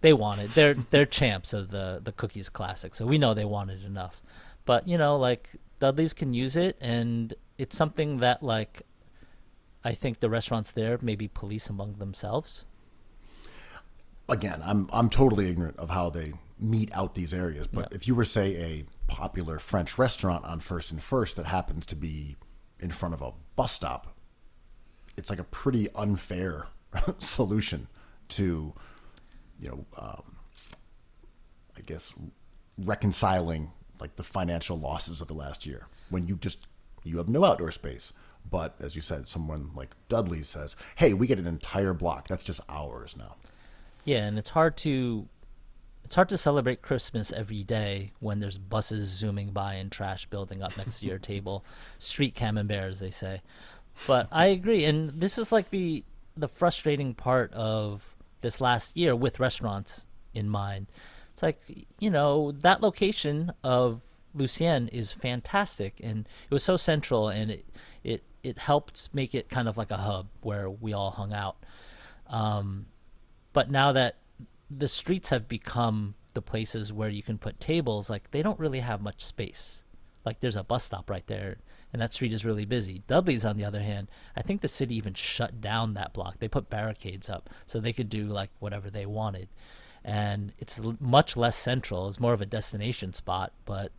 They want it. They're champs of the Cookies Classic, so we know they want it enough. But like Dudley's can use it, and it's something that like I think the restaurants there maybe police among themselves. Again, I'm totally ignorant of how they mete out these areas, but if you were, say, a popular French restaurant on First and First that happens to be in front of a bus stop, it's like a pretty unfair solution to, I guess, reconciling like the financial losses of the last year when you have no outdoor space. But as you said, someone like Dudley says, hey, we get an entire block. That's just ours now. Yeah, and it's hard to celebrate Christmas every day when there's buses zooming by and trash building up next to your table. Street camembert, as they say. But I agree, and this is like the frustrating part of this last year with restaurants in mind. It's like, that location of Lucien is fantastic, and it was so central, and it helped make it kind of like a hub where we all hung out. But now that the streets have become the places where you can put tables, like they don't really have much space. Like there's a bus stop right there, and that street is really busy. Dudley's, on the other hand, I think the city even shut down that block. They put barricades up so they could do like whatever they wanted. And it's much less central. It's more of a destination spot, but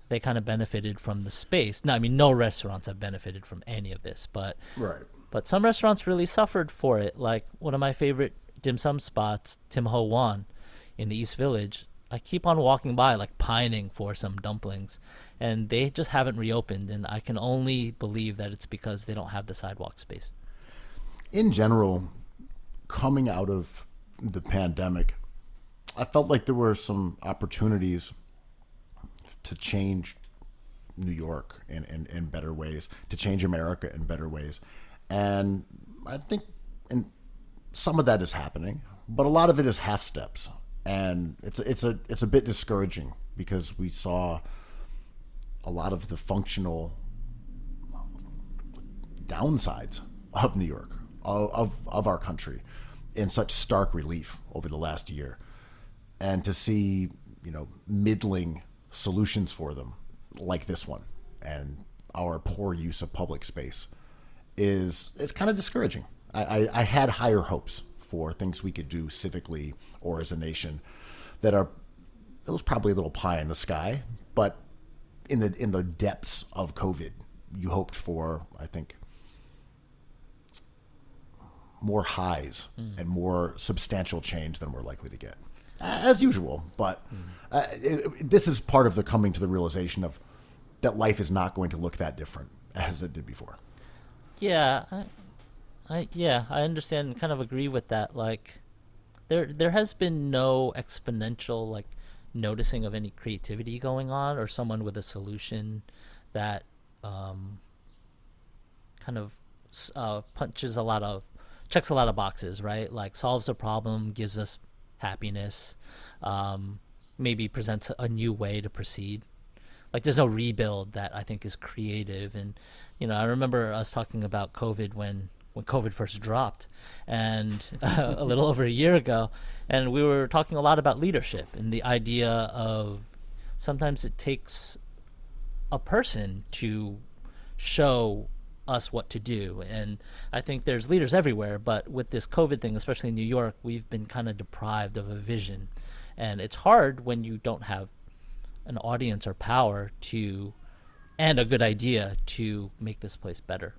they kind of benefited from the space. No, I mean, no restaurants have benefited from any of this, but Right. But some restaurants really suffered for it. Like one of my favorite dim sum spots, Tim Ho Wan in the East Village. I keep on walking by like pining for some dumplings, and they just haven't reopened, and I can only believe that it's because they don't have the sidewalk space. In general, coming out of the pandemic, I felt like there were some opportunities to change New York in better ways, to change America in better ways. And I think some of that is happening, but a lot of it is half steps. And it's a bit discouraging because we saw a lot of the functional downsides of New York, of our country, in such stark relief over the last year. And to see, middling solutions for them like this one and our poor use of public space is kind of discouraging. I had higher hopes for things we could do civically or as a nation it was probably a little pie in the sky, but in the depths of COVID, you hoped for, I think, more highs and more substantial change than we're likely to get, as usual. But this is part of the coming to the realization of that life is not going to look that different as it did before. Yeah, I understand and kind of agree with that. Like, there has been no exponential like noticing of any creativity going on or someone with a solution that kind of checks a lot of boxes, right? Like solves a problem, gives us happiness, maybe presents a new way to proceed. Like there's no rebuild that I think is creative. And I remember us talking about COVID when COVID first dropped, and a little over a year ago, and we were talking a lot about leadership and the idea of sometimes it takes a person to show us what to do. And I think there's leaders everywhere, but with this COVID thing, especially in New York, we've been kind of deprived of a vision. And it's hard when you don't have an audience or power to, and a good idea to make this place better.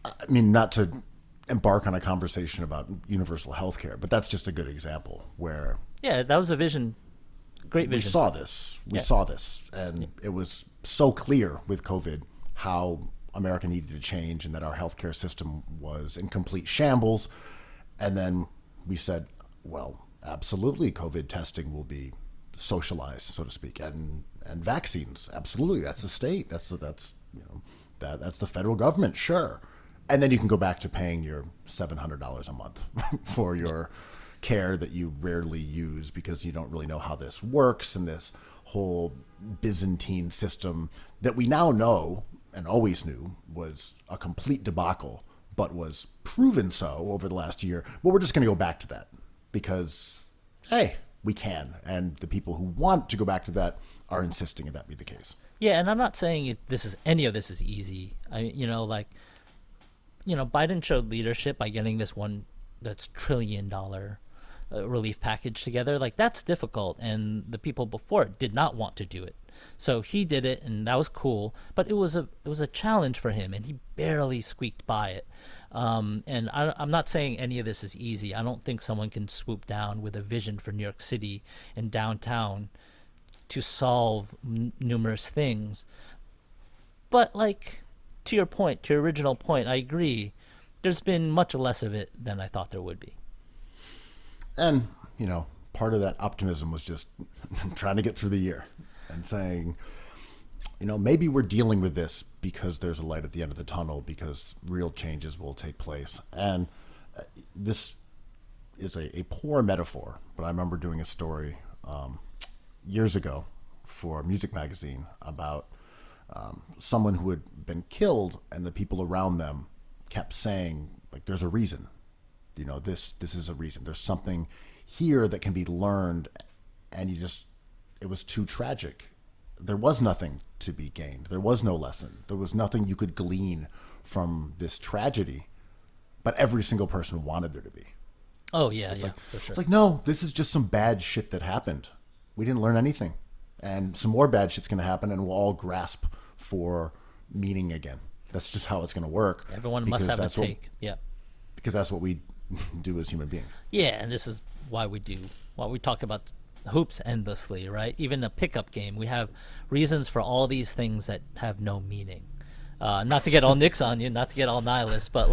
I mean, not to embark on a conversation about universal health care, but that's just a good example where... Yeah, that was a vision. Great vision. We saw this. And it was so clear with COVID how America needed to change and that our healthcare system was in complete shambles. And then we said, well, absolutely, COVID testing will be socialized, so to speak, and vaccines, absolutely. That's the state. That's the federal government, sure. And then you can go back to paying your $700 a month for your care that you rarely use because you don't really know how this works, and this whole Byzantine system that we now know and always knew was a complete debacle, but was proven so over the last year. Well, we're just going to go back to that because, hey, we can. And the people who want to go back to that are insisting that be the case. Yeah, and I'm not saying any of this is easy. Biden showed leadership by getting this $1 trillion relief package together. Like, that's difficult, and the people before it did not want to do it. So he did it, and that was cool. But it was a challenge for him, and he barely squeaked by it. And I'm not saying any of this is easy. I don't think someone can swoop down with a vision for New York City and downtown to solve numerous things. But to your original point, I agree. There's been much less of it than I thought there would be. And, part of that optimism was just trying to get through the year and saying, maybe we're dealing with this because there's a light at the end of the tunnel, because real changes will take place. And this is a poor metaphor, but I remember doing a story years ago for a music magazine about someone who had been killed, and the people around them kept saying, there's a reason. This is a reason. There's something here that can be learned, and it was too tragic. There was nothing to be gained. There was no lesson. There was nothing you could glean from this tragedy, but every single person wanted there to be. Oh, yeah, for sure. It's no, this is just some bad shit that happened. We didn't learn anything. And some more bad shit's going to happen, and we'll all grasp for meaning again. That's just how it's going to work. Everyone must have a take. Because that's what we do as human beings. Yeah, and this is why we talk about hoops endlessly, right? Even a pickup game, we have reasons for all these things that have no meaning. Not to get all nicks on you, not to get all nihilist, but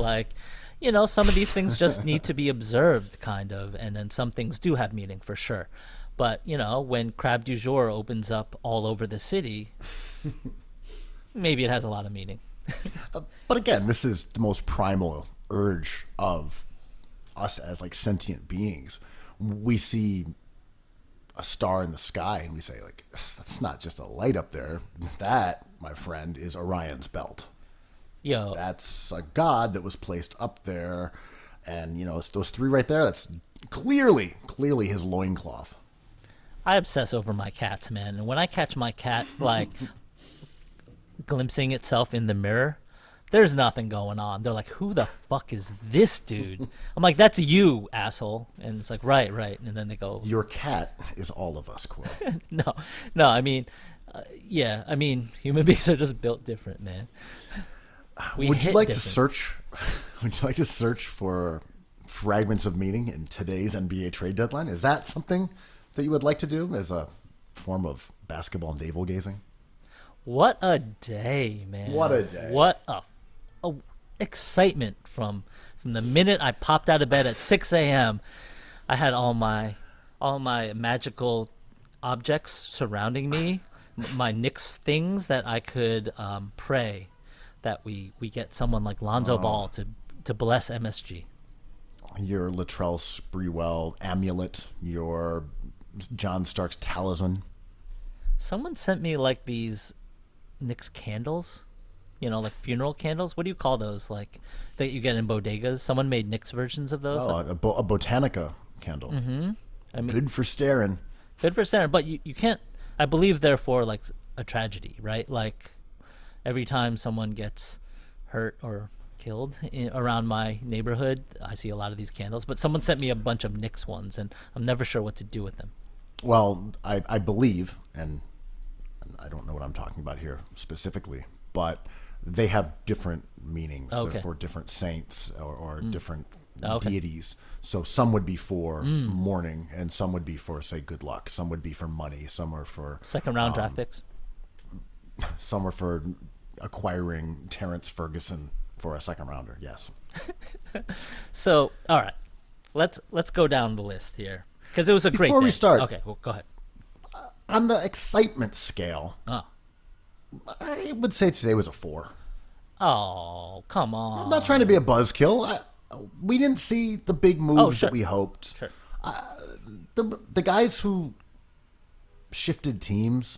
some of these things just need to be observed, kind of, and then some things do have meaning for sure. But when Crab du Jour opens up all over the city, maybe it has a lot of meaning. But again, this is the most primal urge of us as sentient beings. We see a star in the sky and we say that's not just a light up there. That, my friend, is Orion's belt. Yo, that's a god that was placed up there, and it's those three right there. That's clearly his loincloth. I obsess over my cats, man. And when I catch my cat glimpsing itself in the mirror, there's nothing going on. They're like, who the fuck is this dude? I'm like, that's you, asshole. And it's like, right. And then they go, your cat is all of us, Quill. No, I mean, human beings are just built different, man. Would you like to search for fragments of meaning in today's NBA trade deadline? Is that something that you would like to do as a form of basketball navel gazing? What a day, man. What a day. What a excitement from the minute I popped out of bed at 6 a.m. I had all my magical objects surrounding me, my Knicks things that I could pray that we get someone like Lonzo Ball to bless MSG. your Latrell Sprewell amulet, your John Stark's talisman. Someone sent me like these Knicks candles, like funeral candles. What do you call those? Like that you get in bodegas. Someone made Knicks versions of those. Oh, a Botanica candle. Mm-hmm. I mean, Good for staring. good for Sarah, but you can't. I believe, therefore, like a tragedy, right? Like every time someone gets hurt or killed around my neighborhood, I see a lot of these candles. But someone sent me a bunch of Knicks ones, and I'm never sure what to do with them. Well, I believe, and I don't know what I'm talking about here specifically, but they have different meanings. Okay. They're for different saints or different Okay. deities. So some would be for mourning, and some would be for, say, good luck. Some would be for money. Some are for Second round draft picks. some are for acquiring Terrence Ferguson for a second rounder. Yes. So, all right, let's go down the list here because it was a great Before we day. start- Okay, well, go ahead. On the excitement scale, Oh, I would say today was a 4. oh, come on. I'm not trying to be a buzzkill. We didn't see the big moves sure. that we hoped. Sure. The guys who shifted teams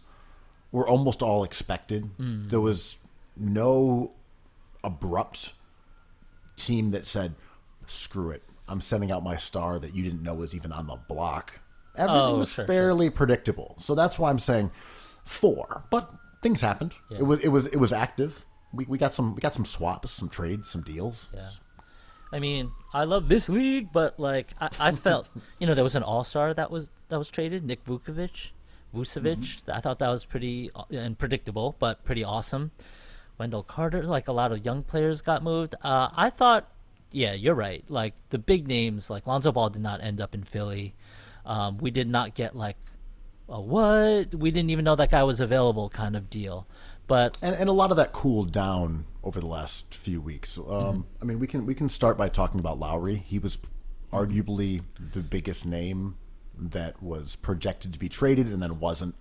were almost all expected. There was no abrupt team that said, "Screw it, I'm sending out my star that you didn't know was even on the block." Everything was sure, fairly predictable. So that's why I'm saying 4. But things happened. Yeah. It was active. We got some swaps, some trades, some deals. Yeah. I mean, I love this league, but like I felt, there was an all-star that was traded, Nick Vucevic. I thought that was pretty unpredictable, but pretty awesome. Wendell Carter, like a lot of young players got moved. I thought, yeah, you're right. Like the big names, like Lonzo Ball did not end up in Philly. We did not get like a what? We didn't even know that guy was available kind of deal. But And a lot of that cooled down over the last few weeks. I mean, we can start by talking about Lowry. He was arguably the biggest name that was projected to be traded and then wasn't.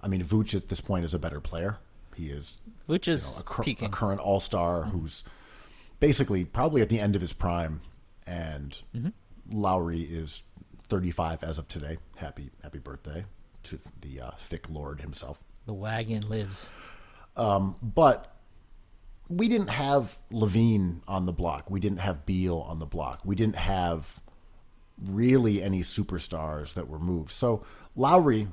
I mean, Vooch at this point is a better player. He is Vooch is a peaking. current All-Star who's basically probably at the end of his prime, and Lowry is 35 as of today. Happy birthday to the thick lord himself. The wagon lives. But we didn't have Levine on the block. We didn't have Beal on the block. We didn't have really any superstars that were moved. So Lowry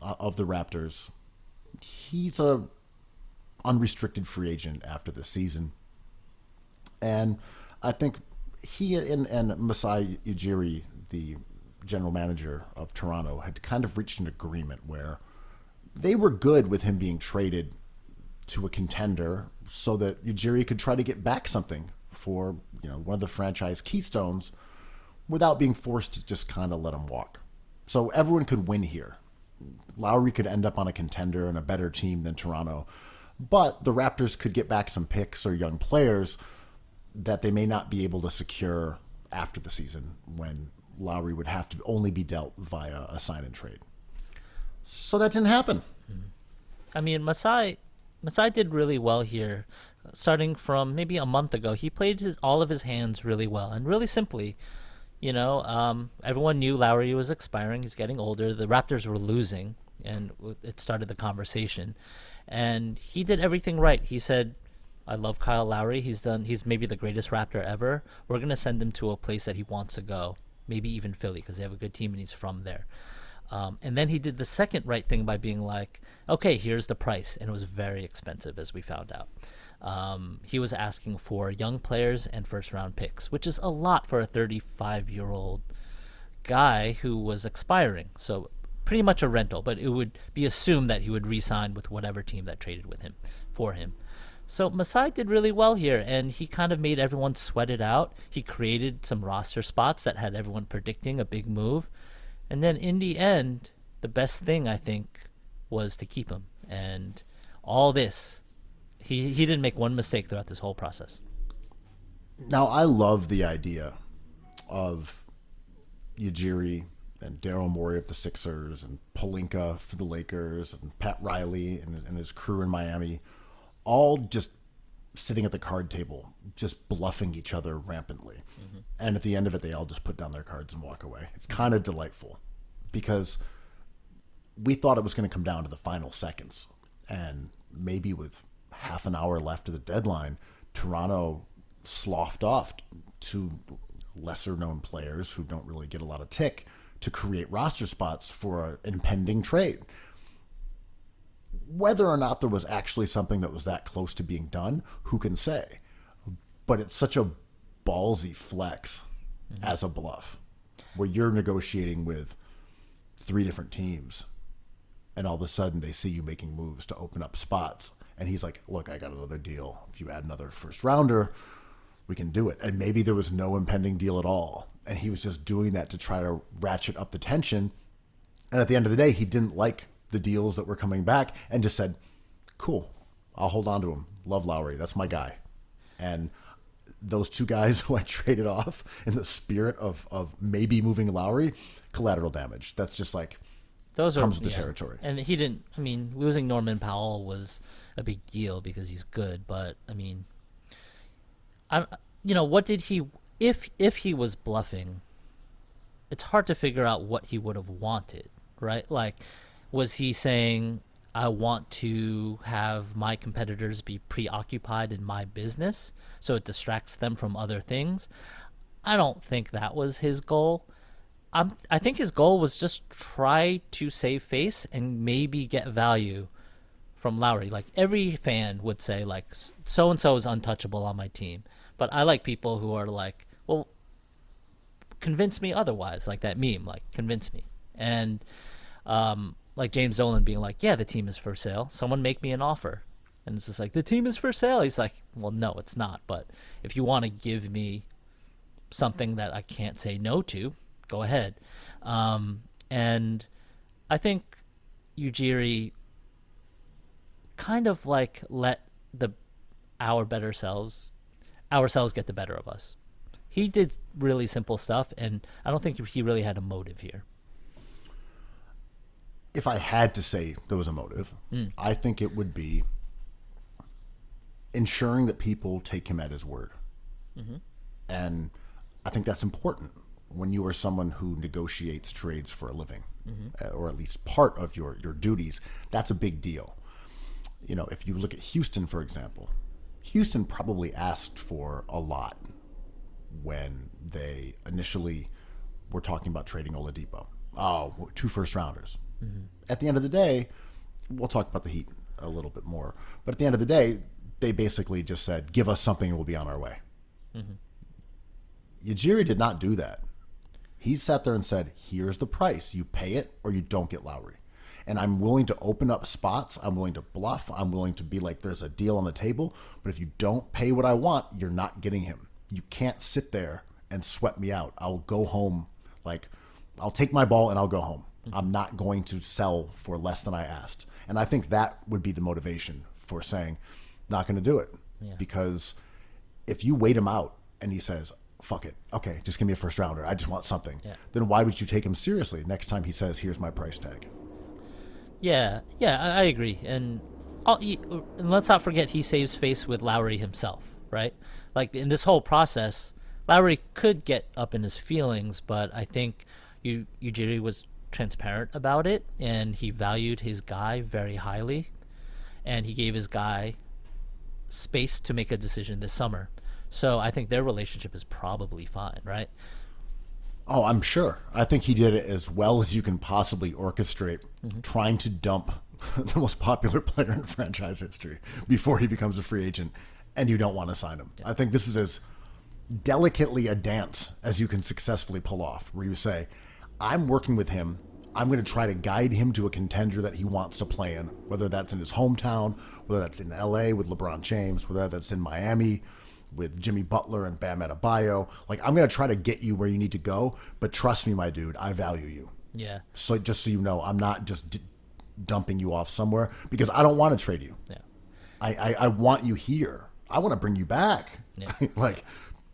of the Raptors, he's a unrestricted free agent after the season. And I think he and Masai Ujiri, the general manager of Toronto, had kind of reached an agreement where they were good with him being traded to a contender so that Ujiri could try to get back something for one of the franchise keystones without being forced to just kind of let him walk. So everyone could win here. Lowry could end up on a contender and a better team than Toronto, but the Raptors could get back some picks or young players that they may not be able to secure after the season when Lowry would have to only be dealt via a sign and trade. So that didn't happen. I mean, Masai did really well here. Starting from maybe a month ago, he played all of his hands really well and really simply. Everyone knew Lowry was expiring. He's getting older. The Raptors were losing, and it started the conversation. And he did everything right. He said, "I love Kyle Lowry. He's maybe the greatest Raptor ever. We're gonna send him to a place that he wants to go, maybe even Philly, because they have a good team and he's from there." And then he did the second right thing by being like, "Okay, here's the price," and it was very expensive, as we found out. He was asking for young players and first-round picks, which is a lot for a 35-year-old guy who was expiring. So pretty much a rental, but it would be assumed that he would re-sign with whatever team that traded with him for him. So Masai did really well here, and he kind of made everyone sweat it out. He created some roster spots that had everyone predicting a big move. And then in the end, the best thing, I think, was to keep him. And all this, he didn't make one mistake throughout this whole process. Now, I love the idea of Ujiri and Daryl Morey of the Sixers and Pelinka for the Lakers and Pat Riley and his crew in Miami all just sitting at the card table, just bluffing each other rampantly. And at the end of it, they all just put down their cards and walk away. It's kind of delightful because we thought it was going to come down to the final seconds. And maybe with half an hour left of the deadline, Toronto sloughed off to lesser known players who don't really get a lot of tick to create roster spots for an impending trade. Whether or not there was actually something that was that close to being done, who can say? But it's such a ballsy flex as a bluff, where you're negotiating with 3 different teams, and all of a sudden they see you making moves to open up spots. And he's like, look, I got another deal. If you add another first rounder, we can do it. And maybe there was no impending deal at all. And he was just doing that to try to ratchet up the tension. And at the end of the day, he didn't like the deals that were coming back and just said, cool, I'll hold on to him. Love Lowry. That's my guy. And those 2 guys who I traded off in the spirit of maybe moving Lowry, collateral damage. That's just like, those are, comes with the territory. And he didn't, I mean, losing Norman Powell was a big deal because he's good, but I mean, what did he, if he was bluffing, it's hard to figure out what he would have wanted, right? Like, was he saying, I want to have my competitors be preoccupied in my business so it distracts them from other things? I don't think that was his goal. I think his goal was just try to save face and maybe get value from Lowry. Like, every fan would say, like, so-and-so is untouchable on my team. But I like people who are like, well, convince me otherwise. Like that meme, like, convince me. And like James Dolan being like, yeah, the team is for sale. Someone make me an offer. And it's just like, the team is for sale. He's like, well, no, it's not. But if you want to give me something that I can't say no to, go ahead. And I think Ujiri kind of like let ourselves get the better of us. He did really simple stuff, and I don't think he really had a motive here. If I had to say there was a motive, I think it would be ensuring that people take him at his word. And I think that's important when you are someone who negotiates trades for a living, or at least part of your duties. That's a big deal. If you look at Houston, for example, Houston probably asked for a lot when they initially were talking about trading Oladipo. Oh, 2 first-rounders. At the end of the day, we'll talk about the Heat a little bit more, but at the end of the day, they basically just said, give us something and we'll be on our way. Ujiri did not do that. He sat there and said, here's the price. You pay it or you don't get Lowry. And I'm willing to open up spots. I'm willing to bluff. I'm willing to be like, there's a deal on the table. But if you don't pay what I want, you're not getting him. You can't sit there and sweat me out. I'll go home. Like, I'll take my ball and I'll go home. I'm not going to sell for less than I asked. And I think that would be the motivation for saying, not going to do it. Yeah. Because if you wait him out and he says, fuck it, okay, just give me a first rounder, I just want something, then why would you take him seriously next time he says, here's my price tag? Yeah, I agree. And let's not forget he saves face with Lowry himself, right? Like, in this whole process, Lowry could get up in his feelings, but I think Ujiri was transparent about it, and he valued his guy very highly, and he gave his guy space to make a decision this summer. So I think their relationship is probably fine, right? Oh, I'm sure. I think he did it as well as you can possibly orchestrate, trying to dump the most popular player in franchise history before he becomes a free agent, and you don't want to sign him. I think this is as delicately a dance as you can successfully pull off, where you say, I'm working with him. I'm going to try to guide him to a contender that he wants to play in, whether that's in his hometown, whether that's in LA with LeBron James, whether that's in Miami with Jimmy Butler and Bam Adebayo. Like, I'm going to try to get you where you need to go, but trust me, my dude, I value you. Yeah. So just so you know, I'm not just dumping you off somewhere because I don't want to trade you. Yeah. I want you here. I want to bring you back. Yeah. Like,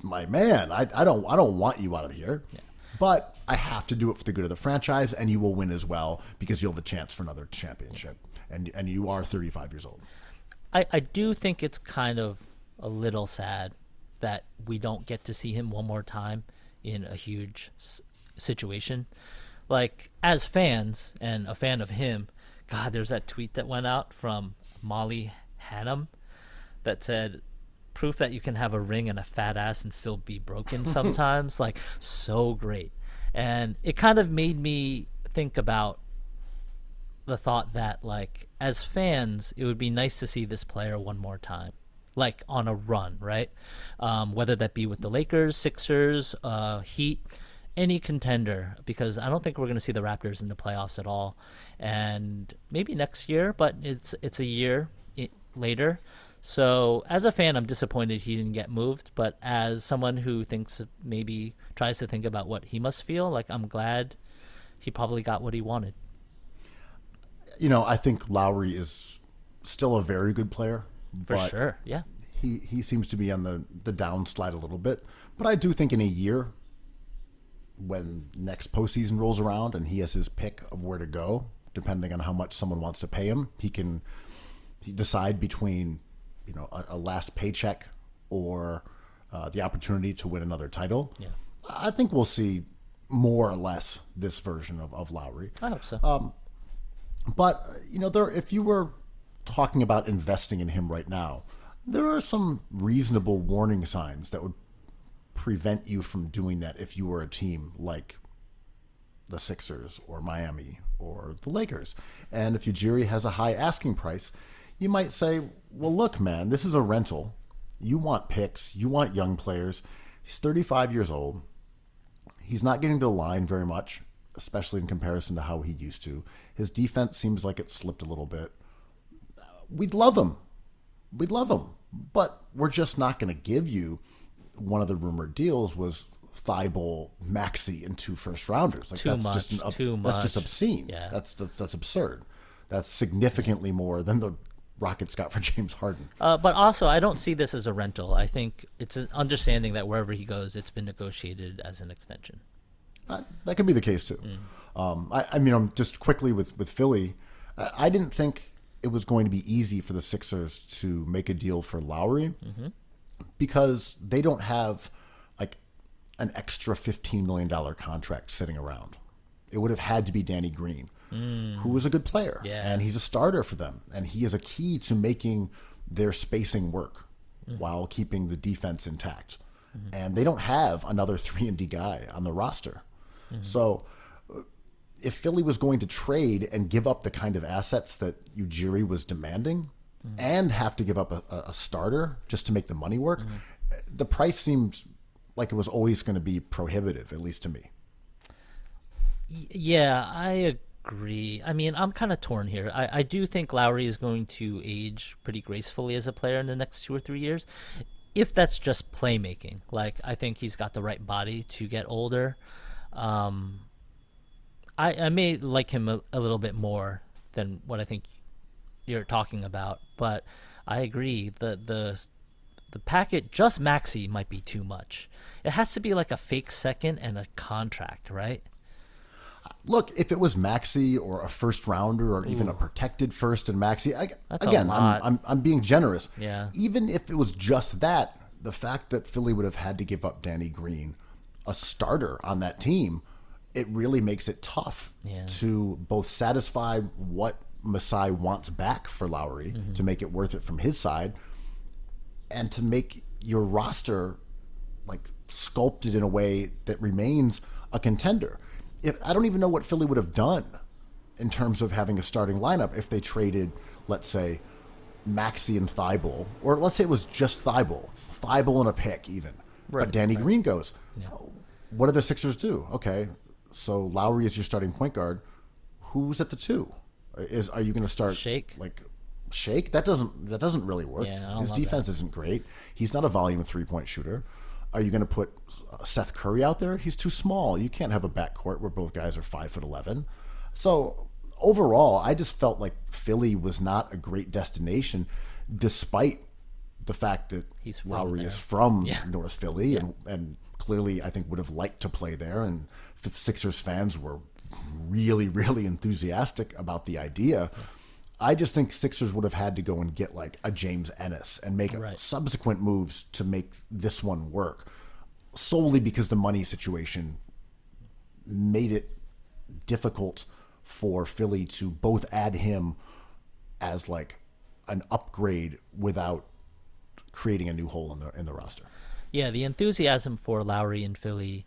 my man, I don't want you out of here. Yeah. But I have to do it for the good of the franchise, and you will win as well because you'll have a chance for another championship. And you are 35 years old. I do think it's kind of a little sad that we don't get to see him one more time in a huge situation. Like, as fans and a fan of him, God, there's that tweet that went out from Molly Hannum that said, proof that you can have a ring and a fat ass and still be broken sometimes. Like, so great. And it kind of made me think about the thought that, like, as fans, it would be nice to see this player one more time, like on a run, right? Whether that be with the Lakers, Sixers, Heat, any contender, because I don't think we're going to see the Raptors in the playoffs at all. And maybe next year, but it's a year later. So as a fan, I'm disappointed he didn't get moved. But as someone who thinks, maybe tries to think about what he must feel, like, I'm glad he probably got what he wanted. You know, I think Lowry is still a very good player. For sure, yeah. He seems to be on the downslide a little bit. But I do think in a year, when next postseason rolls around and he has his pick of where to go, depending on how much someone wants to pay him, he decide between, you know, a last paycheck or the opportunity to win another title. Yeah, I think we'll see more or less this version of Lowry. I hope so. But, you know, if you were talking about investing in him right now, there are some reasonable warning signs that would prevent you from doing that if you were a team like the Sixers or Miami or the Lakers. And if Ujiri has a high asking price, you might say, well, look, man, this is a rental. You want picks. You want young players. He's 35 years old. He's not getting to the line very much, especially in comparison to how he used to. His defense seems like it slipped a little bit. We'd love him. We'd love him. But we're just not going to give you, one of the rumored deals was Thibault, Maxey, and 2 first-rounders. Like, Too that's much. Too That's much. just obscene. Yeah. That's absurd. That's significantly more than the Rockets got for James Harden. But also, I don't see this as a rental. I think it's an understanding that wherever he goes, it's been negotiated as an extension. That could be the case too. I mean, just quickly with Philly, I didn't think it was going to be easy for the Sixers to make a deal for Lowry because they don't have like an extra $15 million contract sitting around. It would have had to be Danny Green, who was a good player, and he's a starter for them, and he is a key to making their spacing work while keeping the defense intact. And they don't have another 3-and-D guy on the roster. So if Philly was going to trade and give up the kind of assets that Ujiri was demanding and have to give up a starter just to make the money work, the price seems like it was always going to be prohibitive, at least to me. Yeah, I agree. I mean, I'm kind of torn here. I do think Lowry is going to age pretty gracefully as a player in the next 2 or 3 years. If that's just playmaking, like, I think he's got the right body to get older. I may like him a little bit more than what I think you're talking about, but I agree. The packet, just Maxey, might be too much. It has to be like a fake second and a contract, right? Look, if it was Maxey or a first rounder or even a protected first and Maxey, That's again, a lot. I'm being generous. Yeah. Even if it was just that, the fact that Philly would have had to give up Danny Green, a starter on that team, it really makes it tough to both satisfy what Masai wants back for Lowry to make it worth it from his side, and to make your roster like sculpted in a way that remains a contender. I don't even know what Philly would have done in terms of having a starting lineup if they traded, let's say, Maxey and Thibault, or let's say it was just Thibault and a pick even. Right, but Danny Green goes. Yeah. What do the Sixers do? Okay, so Lowry is your starting point guard. Who's at the 2? Are you going to start Shake? Shake? That doesn't really work. Yeah, I don't His love defense that. isn't great. He's not a volume 3-point shooter. Are you going to put Seth Curry out there? He's too small. You can't have a backcourt where both guys are 5'11". So overall, I just felt like Philly was not a great destination, despite the fact that He's from Lowry there. is from North Philly and clearly I think would have liked to play there. And Sixers fans were really, really enthusiastic about the idea. I just think Sixers would have had to go and get like a James Ennis and make Right. subsequent moves to make this one work, solely because the money situation made it difficult for Philly to both add him as like an upgrade without creating a new hole in the roster. Yeah, the enthusiasm for Lowry in Philly,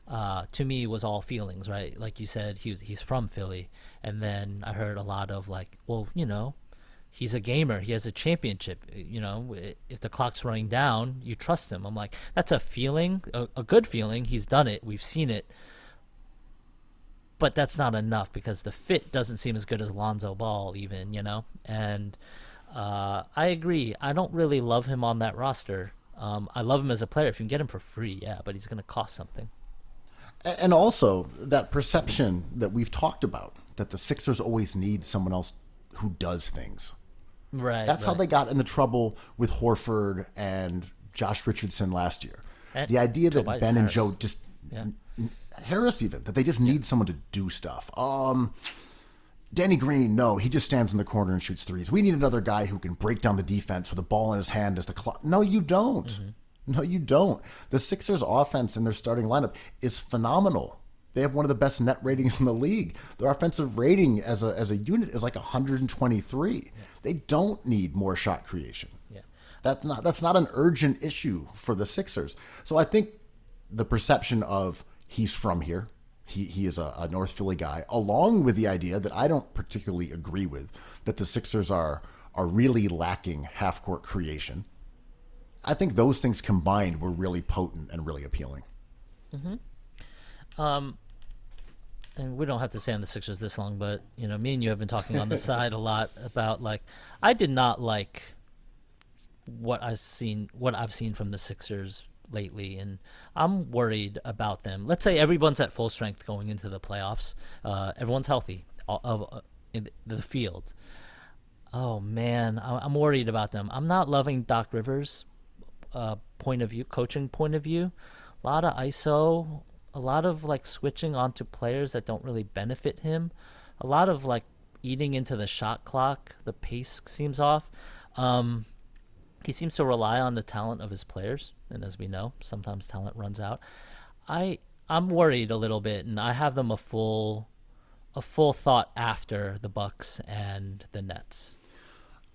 to me, was all feelings, right? Like you said, he's from Philly, and then I heard a lot of like, well, he's a gamer, he has a championship. If the clock's running down, you trust him. I'm like, that's a feeling, a good feeling. He's done it, we've seen it, but that's not enough because the fit doesn't seem as good as Lonzo Ball, even. And I agree. I don't really love him on that roster. I love him as a player. If you can get him for free, yeah, but he's going to cost something. And also that perception that we've talked about, that the Sixers always need someone else who does things. Right. That's how right. they got into trouble with Horford and Josh Richardson last year. And The idea that Tobias Ben and Harris. Joe just Yeah. Harris even, that they just need someone to do stuff. Danny Green, no, he just stands in the corner and shoots threes. We need another guy who can break down the defense with the ball in his hand as the clock. No, you don't. Mm-hmm. No, you don't. The Sixers' offense in their starting lineup is phenomenal. They have one of the best net ratings in the league. Their offensive rating as a unit is like 123. Yeah. They don't need more shot creation. Yeah. That's not an urgent issue for the Sixers. So I think the perception of he's from here, he is a North Philly guy, along with the idea that I don't particularly agree with, that the Sixers are really lacking half-court creation. I think those things combined were really potent and really appealing. And we don't have to stay on the Sixers this long, but me and you have been talking on the side a lot about, like, I did not like what I've seen from the Sixers lately, and I'm worried about them. Let's say everyone's at full strength going into the playoffs. Everyone's healthy in the field. Oh man, I'm worried about them. I'm not loving Doc Rivers' coaching point of view. A lot of ISO, a lot of like switching onto players that don't really benefit him. A lot of like eating into the shot clock. The pace seems off. He seems to rely on the talent of his players, and as we know, sometimes talent runs out. I'm worried a little bit, and I have them a full thought after the Bucks and the Nets.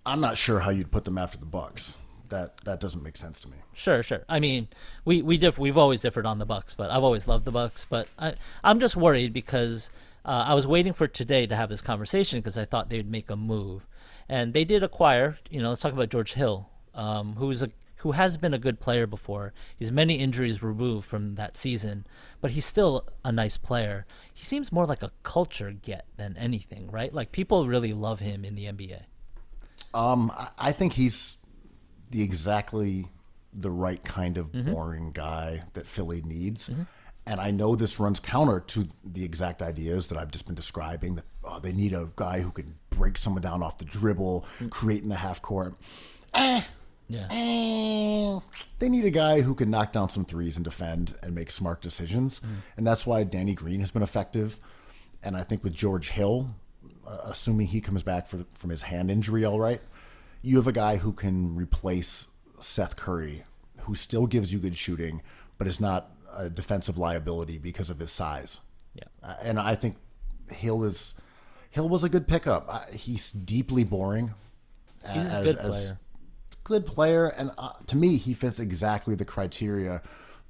I'm not sure how you'd put them after the Bucks. That doesn't make sense to me. Sure. I mean, we've always differed on the Bucks, but I've always loved the Bucks. But I'm just worried because I was waiting for today to have this conversation because I thought they'd make a move, and they did acquire. Let's talk about George Hill, who has been a good player before. He's many injuries removed from that season, but he's still a nice player. He seems more like a culture get than anything, right? Like, people really love him in the NBA. I think he's exactly the right kind of boring guy that Philly needs. And I know this runs counter to the exact ideas that I've just been describing, that they need a guy who can break someone down off the dribble, create in the half court. They need a guy who can knock down some threes and defend and make smart decisions. And that's why Danny Green has been effective. And I think with George Hill, assuming he comes back from his hand injury all right, you have a guy who can replace Seth Curry, who still gives you good shooting, but is not a defensive liability because of his size. Yeah. And I think Hill was a good pickup. He's deeply boring. He's a good player. Good player, and to me, he fits exactly the criteria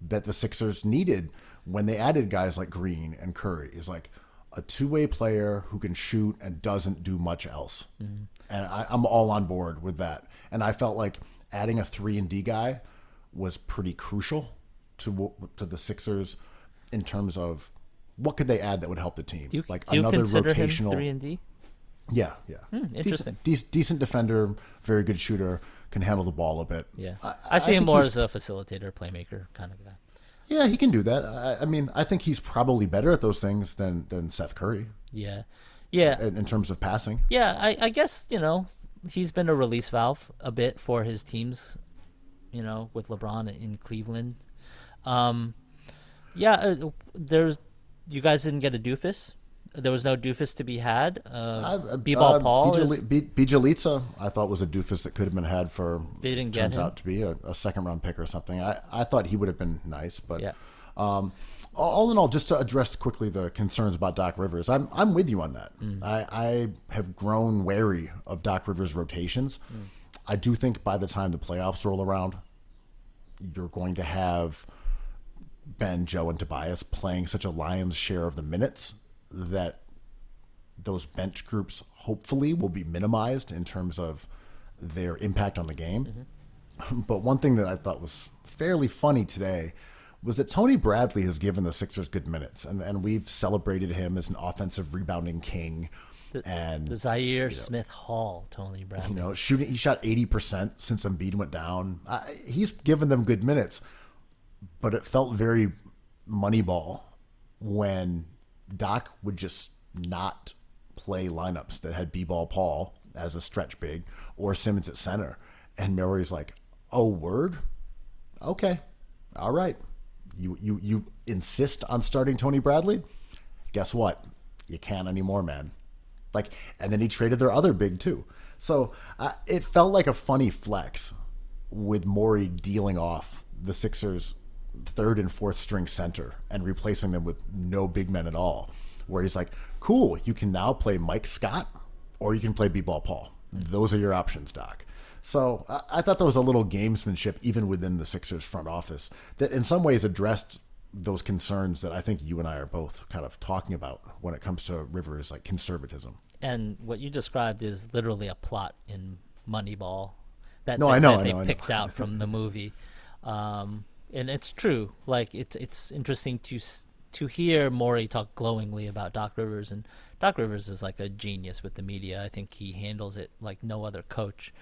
that the Sixers needed when they added guys like Green and Curry. Is like a two-way player who can shoot and doesn't do much else. And I'm all on board with that. And I felt like adding a 3-and-D guy was pretty crucial to the Sixers in terms of what could they add that would help the team. Do you another consider rotational him 3-and-D? Yeah. Interesting. Decent defender, very good shooter, can handle the ball a bit. Yeah, I see him more as a facilitator, playmaker kind of guy. Yeah, he can do that. I mean, I think he's probably better at those things than Seth Curry. Yeah. In terms of passing. Yeah, I guess, he's been a release valve a bit for his teams, with LeBron in Cleveland. You guys didn't get a doofus There was no doofus to be had. B-ball Paul is, Bijalica, I thought was a doofus that could have been had for. They didn't get turns him. out to be a second round pick or something. I thought he would have been nice, but Yeah. all in all, just to address quickly the concerns about Doc Rivers, I'm with you on that. I have grown wary of Doc Rivers' rotations. I do think by the time the playoffs roll around, you're going to have Ben, Joe, and Tobias playing such a lion's share of the minutes that those bench groups hopefully will be minimized in terms of their impact on the game. But one thing that I thought was fairly funny today was that Tony Bradley has given the Sixers good minutes, and we've celebrated him as an offensive rebounding king. The Zaire Smith Hall, Tony Bradley. He shot 80% since Embiid went down. He's given them good minutes, but it felt very Moneyball when Doc would just not play lineups that had B-ball Paul as a stretch big or Simmons at center. And Murray's like, oh, word? Okay. All right. You insist on starting Tony Bradley? Guess what? You can't anymore, man. And then he traded their other big too. So it felt like a funny flex with Morey dealing off the Sixers' third and fourth string center and replacing them with no big men at all. Where he's like, cool, you can now play Mike Scott or you can play B-ball Paul. Those are your options, Doc. So I thought there was a little gamesmanship even within the Sixers front office that in some ways addressed those concerns that I think you and I are both kind of talking about when it comes to Rivers, like conservatism. And what you described is literally a plot in Moneyball that they picked out from the movie. And it's true. It's interesting to hear Morey talk glowingly about Doc Rivers, and Doc Rivers is like a genius with the media. I think he handles it like no other coach.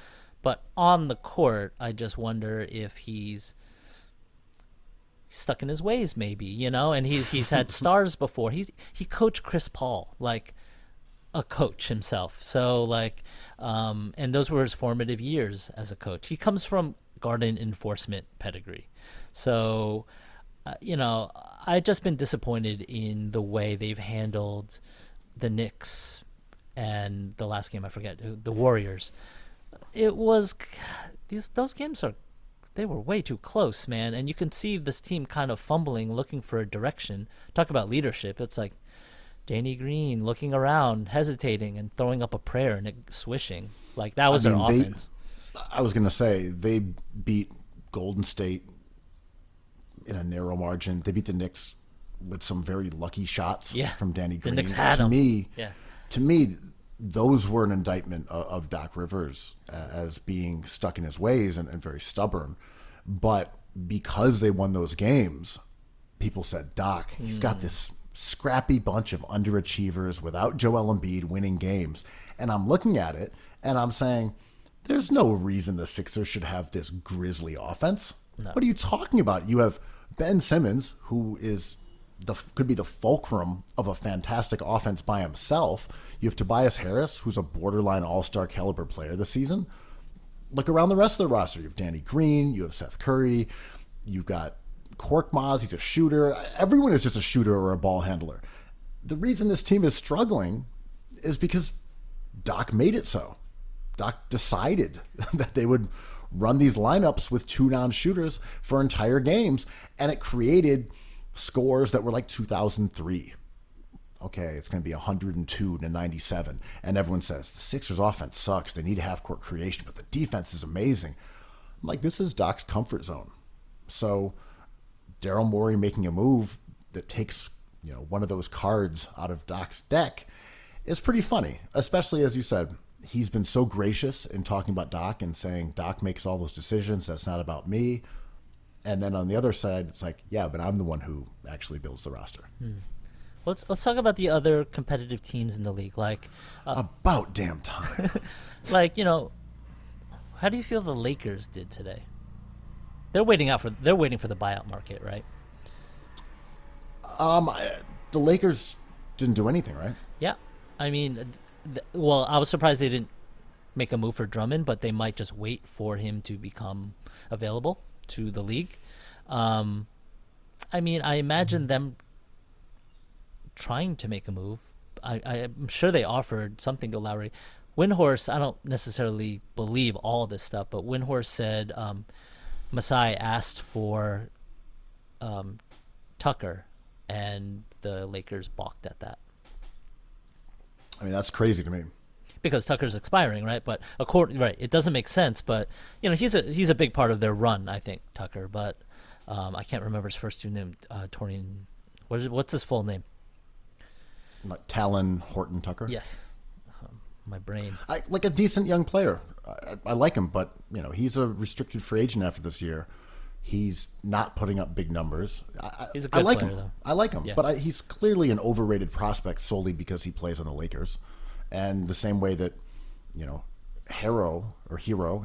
But on the court, I just wonder if he's stuck in his ways, maybe, and he's had stars before. He coached Chris Paul, like a coach himself. So and those were his formative years as a coach. He comes from Garden enforcement pedigree. So, I've just been disappointed in the way they've handled the Knicks and the last game, I forget, the Warriors. Those games they were way too close, man. And you can see this team kind of fumbling, looking for a direction. Talk about leadership. It's like Danny Green looking around, hesitating, and throwing up a prayer and it swishing. That was their offense. I was going to say, they beat Golden State in a narrow margin. They beat the Knicks with some very lucky shots from Danny Green. The Knicks had them. To me, those were an indictment of Doc Rivers as being stuck in his ways and very stubborn. But because they won those games, people said, Doc, he's got this scrappy bunch of underachievers without Joel Embiid winning games. And I'm looking at it and I'm saying, there's no reason the Sixers should have this grisly offense. No. What are you talking about? You have Ben Simmons, who is could be the fulcrum of a fantastic offense by himself. You have Tobias Harris, who's a borderline all-star caliber player this season. Look around the rest of the roster. You have Danny Green, you have Seth Curry, you've got Korkmaz, he's a shooter. Everyone is just a shooter or a ball handler. The reason this team is struggling is because Doc made it so. Doc decided that they would run these lineups with two non-shooters for entire games, and it created scores that were like 2003. Okay, it's going to be 102 to 97. And everyone says, the Sixers offense sucks. They need half-court creation, but the defense is amazing. I'm like, this is Doc's comfort zone. So Daryl Morey making a move that takes one of those cards out of Doc's deck is pretty funny, especially as you said, he's been so gracious in talking about Doc and saying Doc makes all those decisions. That's not about me. And then on the other side, it's like, yeah, but I'm the one who actually builds the roster. Let's talk about the other competitive teams in the league. About damn time. How do you feel the Lakers did today? They're waiting for the buyout market, right? The Lakers didn't do anything, right? Yeah, I mean, I was surprised they didn't make a move for Drummond, but they might just wait for him to become available to the league. I imagine them trying to make a move I'm sure they offered something to Lowry. Windhorse, I don't necessarily believe all this stuff, but Windhorse said Masai asked for Tucker, and the Lakers balked at that. I mean, that's crazy to me. Because Tucker's expiring, right? But right, it doesn't make sense. But he's a big part of their run, I think, Tucker. But I can't remember his first two names. Torian, what's his full name? Like Talon Horton Tucker. Yes, my brain. Like a decent young player. I like him, but he's a restricted free agent after this year. He's not putting up big numbers. He's a good like player, him. though. I like him, Yeah. but he's clearly an overrated prospect solely because he plays on the Lakers. And the same way that, Hero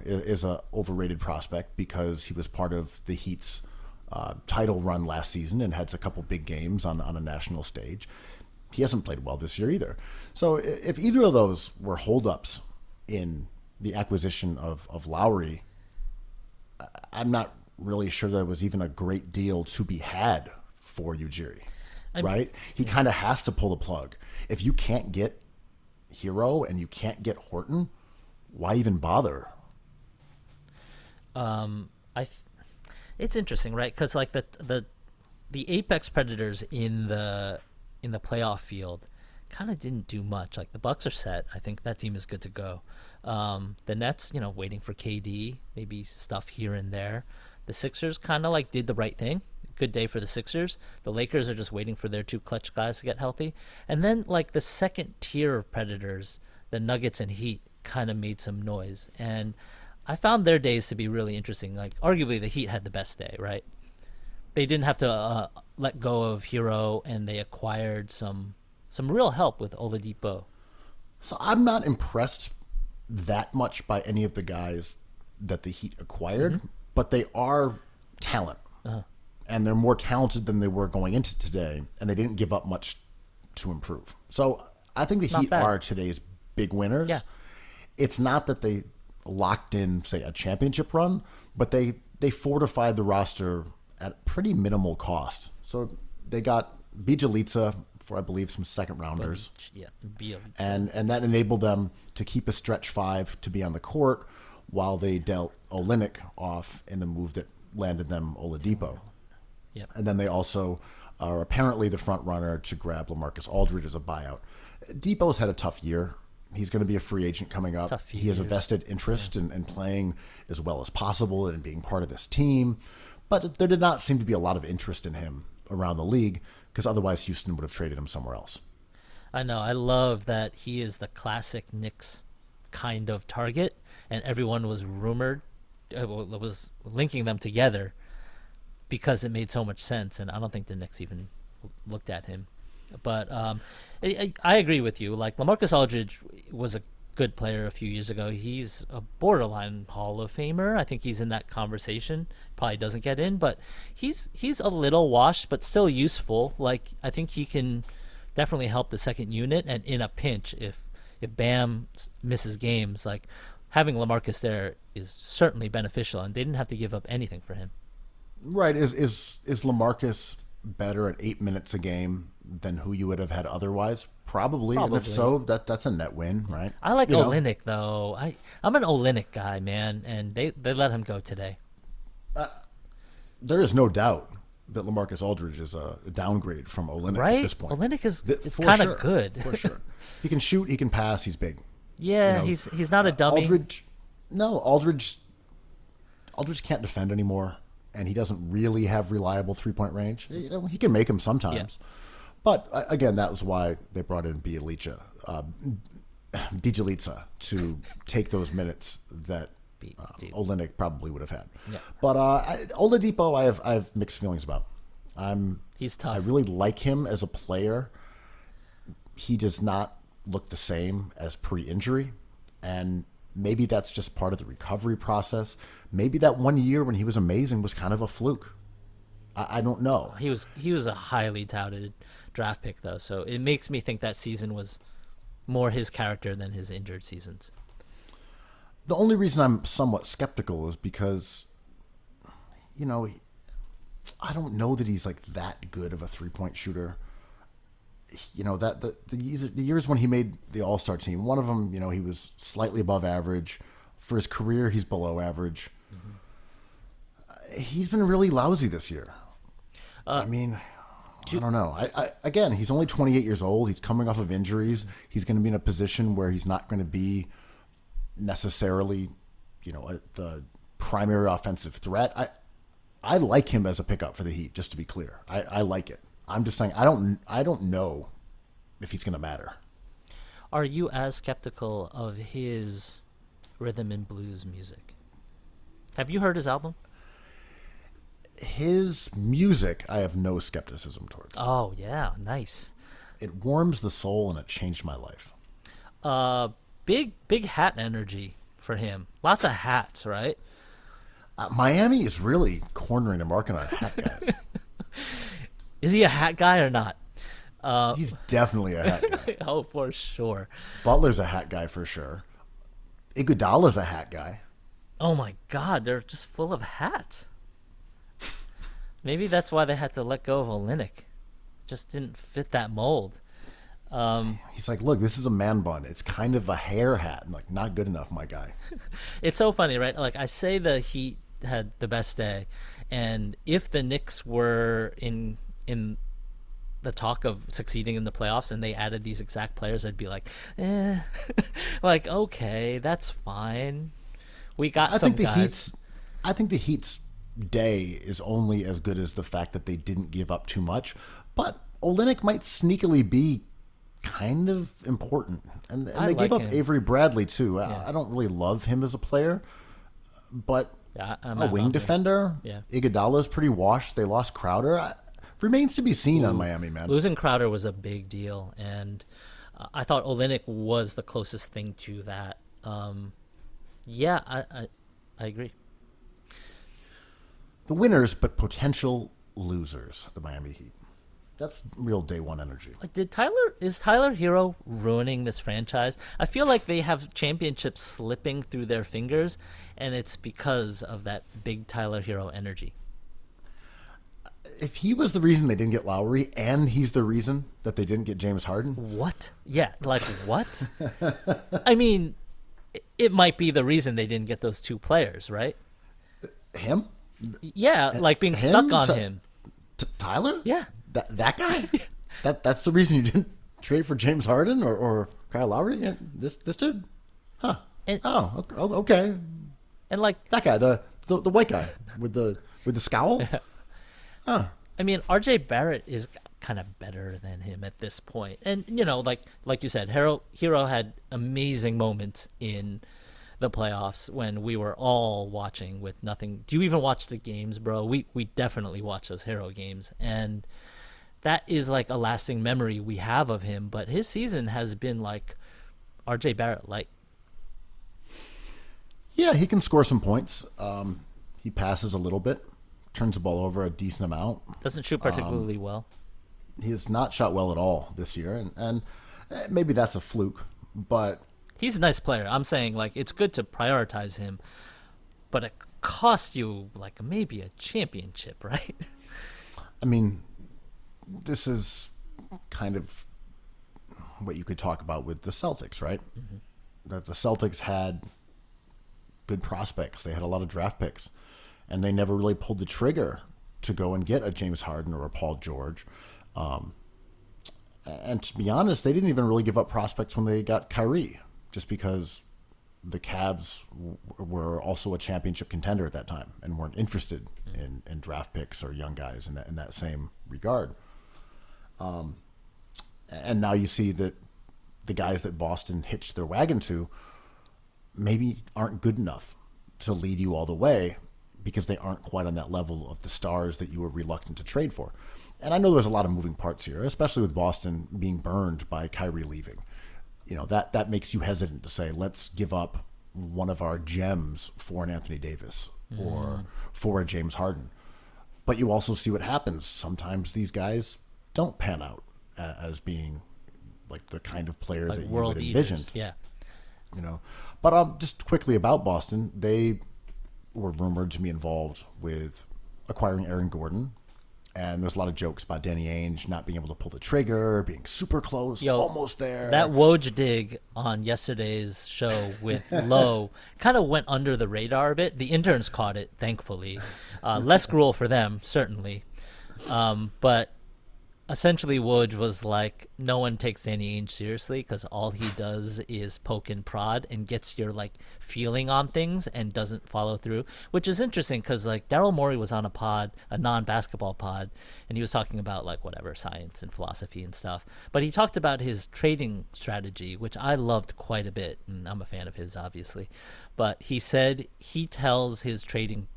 is a overrated prospect because he was part of the Heat's title run last season and had a couple big games on a national stage. He hasn't played well this year either. So if either of those were holdups in the acquisition of Lowry, I'm not really sure there was even a great deal to be had for Ujiri, right? He kind of has to pull the plug. If you can't get Hero and you can't get Horton, why even bother? It's interesting, right? Because like the apex predators in the playoff field kind of didn't do much. Like the Bucks are set. I think that team is good to go. The Nets, waiting for KD, maybe stuff here and there. The Sixers kind of like did the right thing. Good day for the Sixers. The Lakers are just waiting for their two clutch guys to get healthy. And then like the second tier of predators, the Nuggets and Heat, kind of made some noise. And I found their days to be really interesting. Like arguably the Heat had the best day, right? They didn't have to let go of Hero, and they acquired some real help with Oladipo. So I'm not impressed that much by any of the guys that the Heat acquired, but they are talent. And they're more talented than they were going into today, and they didn't give up much to improve. So I think the Heat are today's big winners. Yeah. It's not that they locked in, say, a championship run, but they fortified the roster at pretty minimal cost. So they got Bjelica for, I believe, some second rounders. Yeah, and that enabled them to keep a stretch five to be on the court while they dealt Olynyk off in the move that landed them Oladipo. Yep. And then they also are apparently the front runner to grab LaMarcus Aldridge as a buyout. Depot's had a tough year. He's going to be a free agent coming up. He has a vested interest in playing as well as possible and being part of this team. But there did not seem to be a lot of interest in him around the league because otherwise Houston would have traded him somewhere else. I know. I love that he is the classic Knicks kind of target, and everyone was was linking them together because it made so much sense, and I don't think the Knicks even looked at him. But I agree with you. Like LaMarcus Aldridge was a good player a few years ago. He's a borderline Hall of Famer. I think he's in that conversation. Probably doesn't get in, but he's a little washed, but still useful. Like I think he can definitely help the second unit, and in a pinch, if Bam misses games, like having LaMarcus there is certainly beneficial, and they didn't have to give up anything for him. Right. Is LaMarcus better at 8 minutes a game than who you would have had otherwise? Probably. And if so, that's a net win, right? I like Olynyk, though. I'm an Olynyk guy, man, and they let him go today. There is no doubt that LaMarcus Aldridge is a downgrade from Olynyk at this point. Olynyk is kind of good. For sure. He can shoot, he can pass, he's big. Yeah, he's not a dummy. Aldridge can't defend anymore, and he doesn't really have reliable three-point range. He can make them sometimes. Yeah. But again, that was why they brought in Bjelica to take those minutes that Olynyk probably would have had. Yeah. But Oladipo, I have mixed feelings about. He's tough. I really like him as a player. He does not look the same as pre-injury, and maybe that's just part of the recovery process. Maybe that 1 year when he was amazing was kind of a fluke. I don't know. He was a highly touted draft pick, though, so it makes me think that season was more his character than his injured seasons. The only reason I'm somewhat skeptical is because, I don't know that he's like that good of a three-point shooter. the years when he made the All-Star team, one of them, he was slightly above average. For his career, he's below average. He's been really lousy this year. I don't know. Again, he's only 28 years old. He's coming off of injuries. He's going to be in a position where he's not going to be necessarily, the primary offensive threat. I like him as a pickup for the Heat, just to be clear. I like it. I'm just saying I don't know if he's going to matter. Are you as skeptical of his rhythm and blues music? Have you heard his album? His music, I have no skepticism towards. Oh, yeah. Nice. It warms the soul and it changed my life. Big hat energy for him. Lots of hats, right? Miami is really cornering the market on hat guys. Is he a hat guy or not? He's definitely a hat guy. Oh, for sure. Butler's a hat guy for sure. Iguodala's a hat guy. Oh, my God. They're just full of hats. Maybe that's why they had to let go of Olynyk. Just didn't fit that mold. He's like, look, this is a man bun. It's kind of a hair hat. I'm like, not good enough, my guy. It's so funny, right? Like, I say the Heat had the best day, and if the Knicks were in the talk of succeeding in the playoffs and they added these exact players, I'd be like, like, okay, that's fine. We got some guys. I think the Heat's day is only as good as the fact that they didn't give up too much, but Olynyk might sneakily be kind of important, and they gave up Avery Bradley too. Yeah. I don't really love him as a player, but I'm a wing defender. Yeah. Iguodala's pretty washed. They lost Crowder. Remains to be seen on Miami, man. Losing Crowder was a big deal, and I thought Olynyk was the closest thing to that. I agree. The winners, but potential losers, the Miami Heat. That's real day one energy. Like, is Tyler Hero ruining this franchise? I feel like they have championships slipping through their fingers, and it's because of that big Tyler Hero energy. If he was the reason they didn't get Lowry, and he's the reason that they didn't get James Harden, what? Yeah, like what? I mean, it might be the reason they didn't get those two players, right? him. Yeah, like being stuck on him. Tyler? Yeah. That guy? That's the reason you didn't trade for James Harden or Kyle Lowry? Yeah, this dude? Huh. Okay. And like that guy, the white guy with the scowl? Huh. I mean, RJ Barrett is kind of better than him at this point. And like you said, Hero had amazing moments in the playoffs when we were all watching with nothing. Do you even watch the games, bro? We definitely watch those Hero games, and that is like a lasting memory we have of him. But his season has been like RJ Barrett light. Yeah, he can score some points. He passes a little bit, turns the ball over a decent amount. Doesn't shoot particularly well. He has not shot well at all this year, and maybe that's a fluke, but he's a nice player. I'm saying, like, it's good to prioritize him, but it costs you, like, maybe a championship, right? I mean, this is kind of what you could talk about with the Celtics, right? Mm-hmm. That the Celtics had good prospects. They had a lot of draft picks, and they never really pulled the trigger to go and get a James Harden or a Paul George. And to be honest, they didn't even really give up prospects when they got Kyrie, just because the Cavs were also a championship contender at that time and weren't interested in draft picks or young guys in that same regard. And now you see that the guys that Boston hitched their wagon to maybe aren't good enough to lead you all the way because they aren't quite on that level of the stars that you were reluctant to trade for. And I know there's a lot of moving parts here, especially with Boston being burned by Kyrie leaving. You know, that makes you hesitant to say, let's give up one of our gems for an Anthony Davis or for a James Harden. But you also see what happens. Sometimes these guys don't pan out as being like the kind of player like that you world would eaters. envisioned. Yeah. You know, but just quickly about Boston, they were rumored to be involved with acquiring Aaron Gordon, And there's a lot of jokes about Danny Ainge not being able to pull the trigger, being super close, Yo, almost there. That Woj dig on yesterday's show with Lowe kind of went under the radar a bit. The interns caught it, thankfully. Less gruel for them, certainly. But essentially, Woj was like, no one takes Danny Ainge seriously because all he does is poke and prod and gets your like feeling on things and doesn't follow through, which is interesting because like Daryl Morey was on a pod, a non-basketball pod, and he was talking about like whatever science and philosophy and stuff. But he talked about his trading strategy, which I loved quite a bit, and I'm a fan of his, obviously. But he said he tells his trading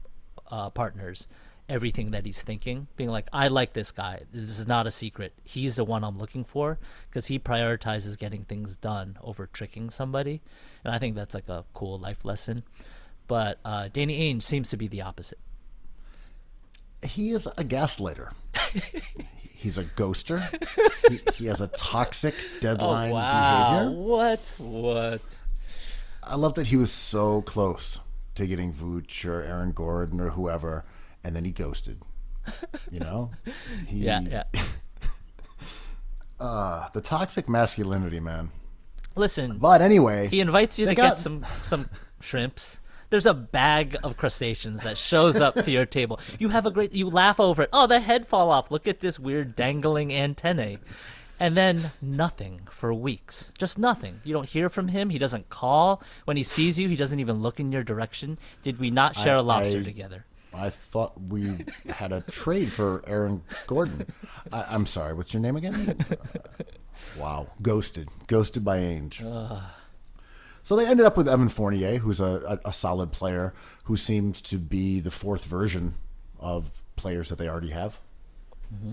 partners everything that he's thinking, being like, I like this guy. This is not a secret. He's the one I'm looking for because he prioritizes getting things done over tricking somebody. And I think that's like a cool life lesson. But Danny Ainge seems to be the opposite. He is a gaslighter. He's a ghoster. He has a toxic deadline behavior. What? I love that he was so close to getting Vooch or Aaron Gordon or whoever, and then he ghosted. You know? Yeah. The toxic masculinity, man. Listen, But anyway, he invites you to get some shrimps. There's a bag of crustaceans that shows up to your table. You laugh over it. Oh, the head fall off. Look at this weird dangling antennae. And then nothing for weeks. Just nothing. You don't hear from him. He doesn't call. When he sees you, he doesn't even look in your direction. Did we not share a lobster together? I thought we had a trade for Aaron Gordon. I'm sorry. What's your name again? Wow. Ghosted by Ainge. So they ended up with Evan Fournier, who's a solid player who seems to be the fourth version of players that they already have. Mm-hmm.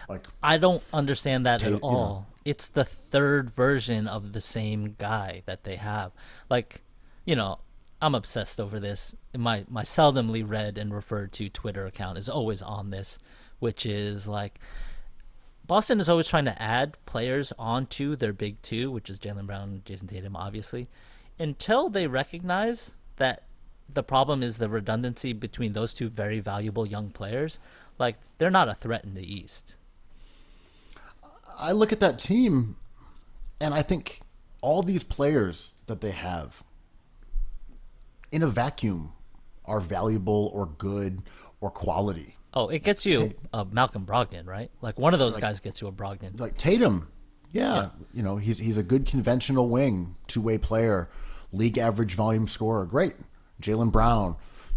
Like, I don't understand that at all. You know. It's the third version of the same guy that they have. Like, you know, I'm obsessed over this. My seldomly read and referred to Twitter account is always on this, which is like Boston is always trying to add players onto their big two, which is Jaylen Brown, Jason Tatum, obviously, until they recognize that the problem is the redundancy between those two very valuable young players. Like, they're not a threat in the East. I look at that team, and I think all these players that they have in a vacuum are valuable or good or quality. Oh, it gets you Malcolm Brogdon, right? Like, one of those guys gets you a Brogdon. Like Tatum, yeah. You know, he's a good conventional wing, two-way player, league average volume scorer, great. Jaylen Brown,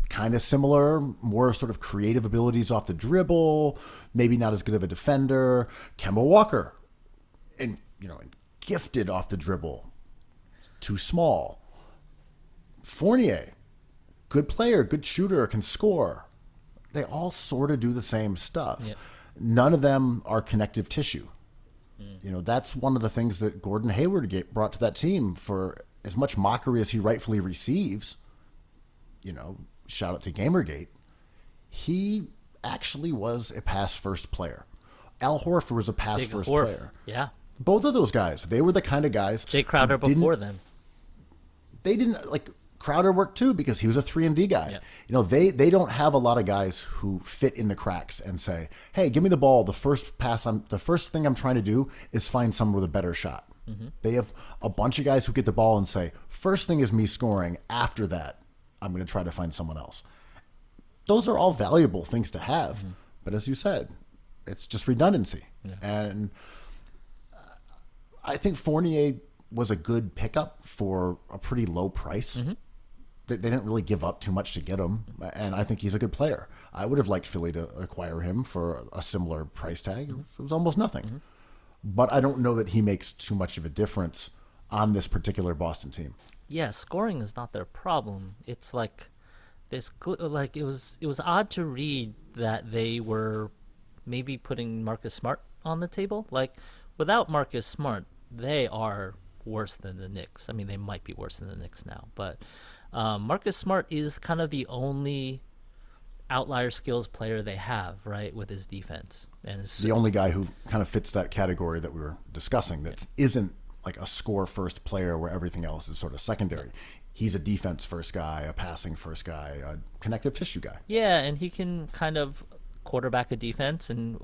kind of similar, more sort of creative abilities off the dribble, maybe not as good of a defender. Kemba Walker, and gifted off the dribble, too small. Fournier, good player, good shooter, can score. They all sort of do the same stuff. Yep. None of them are connective tissue. You know, that's one of the things that Gordon Hayward brought to that team. For as much mockery as he rightfully receives, shout out to Gamergate, he actually was a pass-first player. Al Horford was a pass-first player. Yeah. Both of those guys, they were the kind of guys. Jay Crowder before them. They didn't, like, Crowder worked too because he was a 3-and-D guy. Yeah. They don't have a lot of guys who fit in the cracks and say, hey, give me the ball. The first thing I'm trying to do is find someone with a better shot. Mm-hmm. They have a bunch of guys who get the ball and say, first thing is me scoring. After that, I'm going to try to find someone else. Those are all valuable things to have. Mm-hmm. But as you said, it's just redundancy. Yeah. And I think Fournier was a good pickup for a pretty low price. Mm-hmm. They didn't really give up too much to get him, and I think he's a good player. I would have liked Philly to acquire him for a similar price tag. Mm-hmm. It was almost nothing. Mm-hmm. But I don't know that he makes too much of a difference on this particular Boston team. Yeah, scoring is not their problem. It's like this. Like it was odd to read that they were maybe putting Marcus Smart on the table. Like, without Marcus Smart, they are worse than the Knicks. I mean, they might be worse than the Knicks now, but Marcus Smart is kind of the only outlier skills player they have, right, with his defense. And the only guy who kind of fits that category that we were discussing that isn't like a score-first player where everything else is sort of secondary. Yeah. He's a defense-first guy, a passing-first guy, a connective tissue guy. Yeah, and he can kind of quarterback a defense, and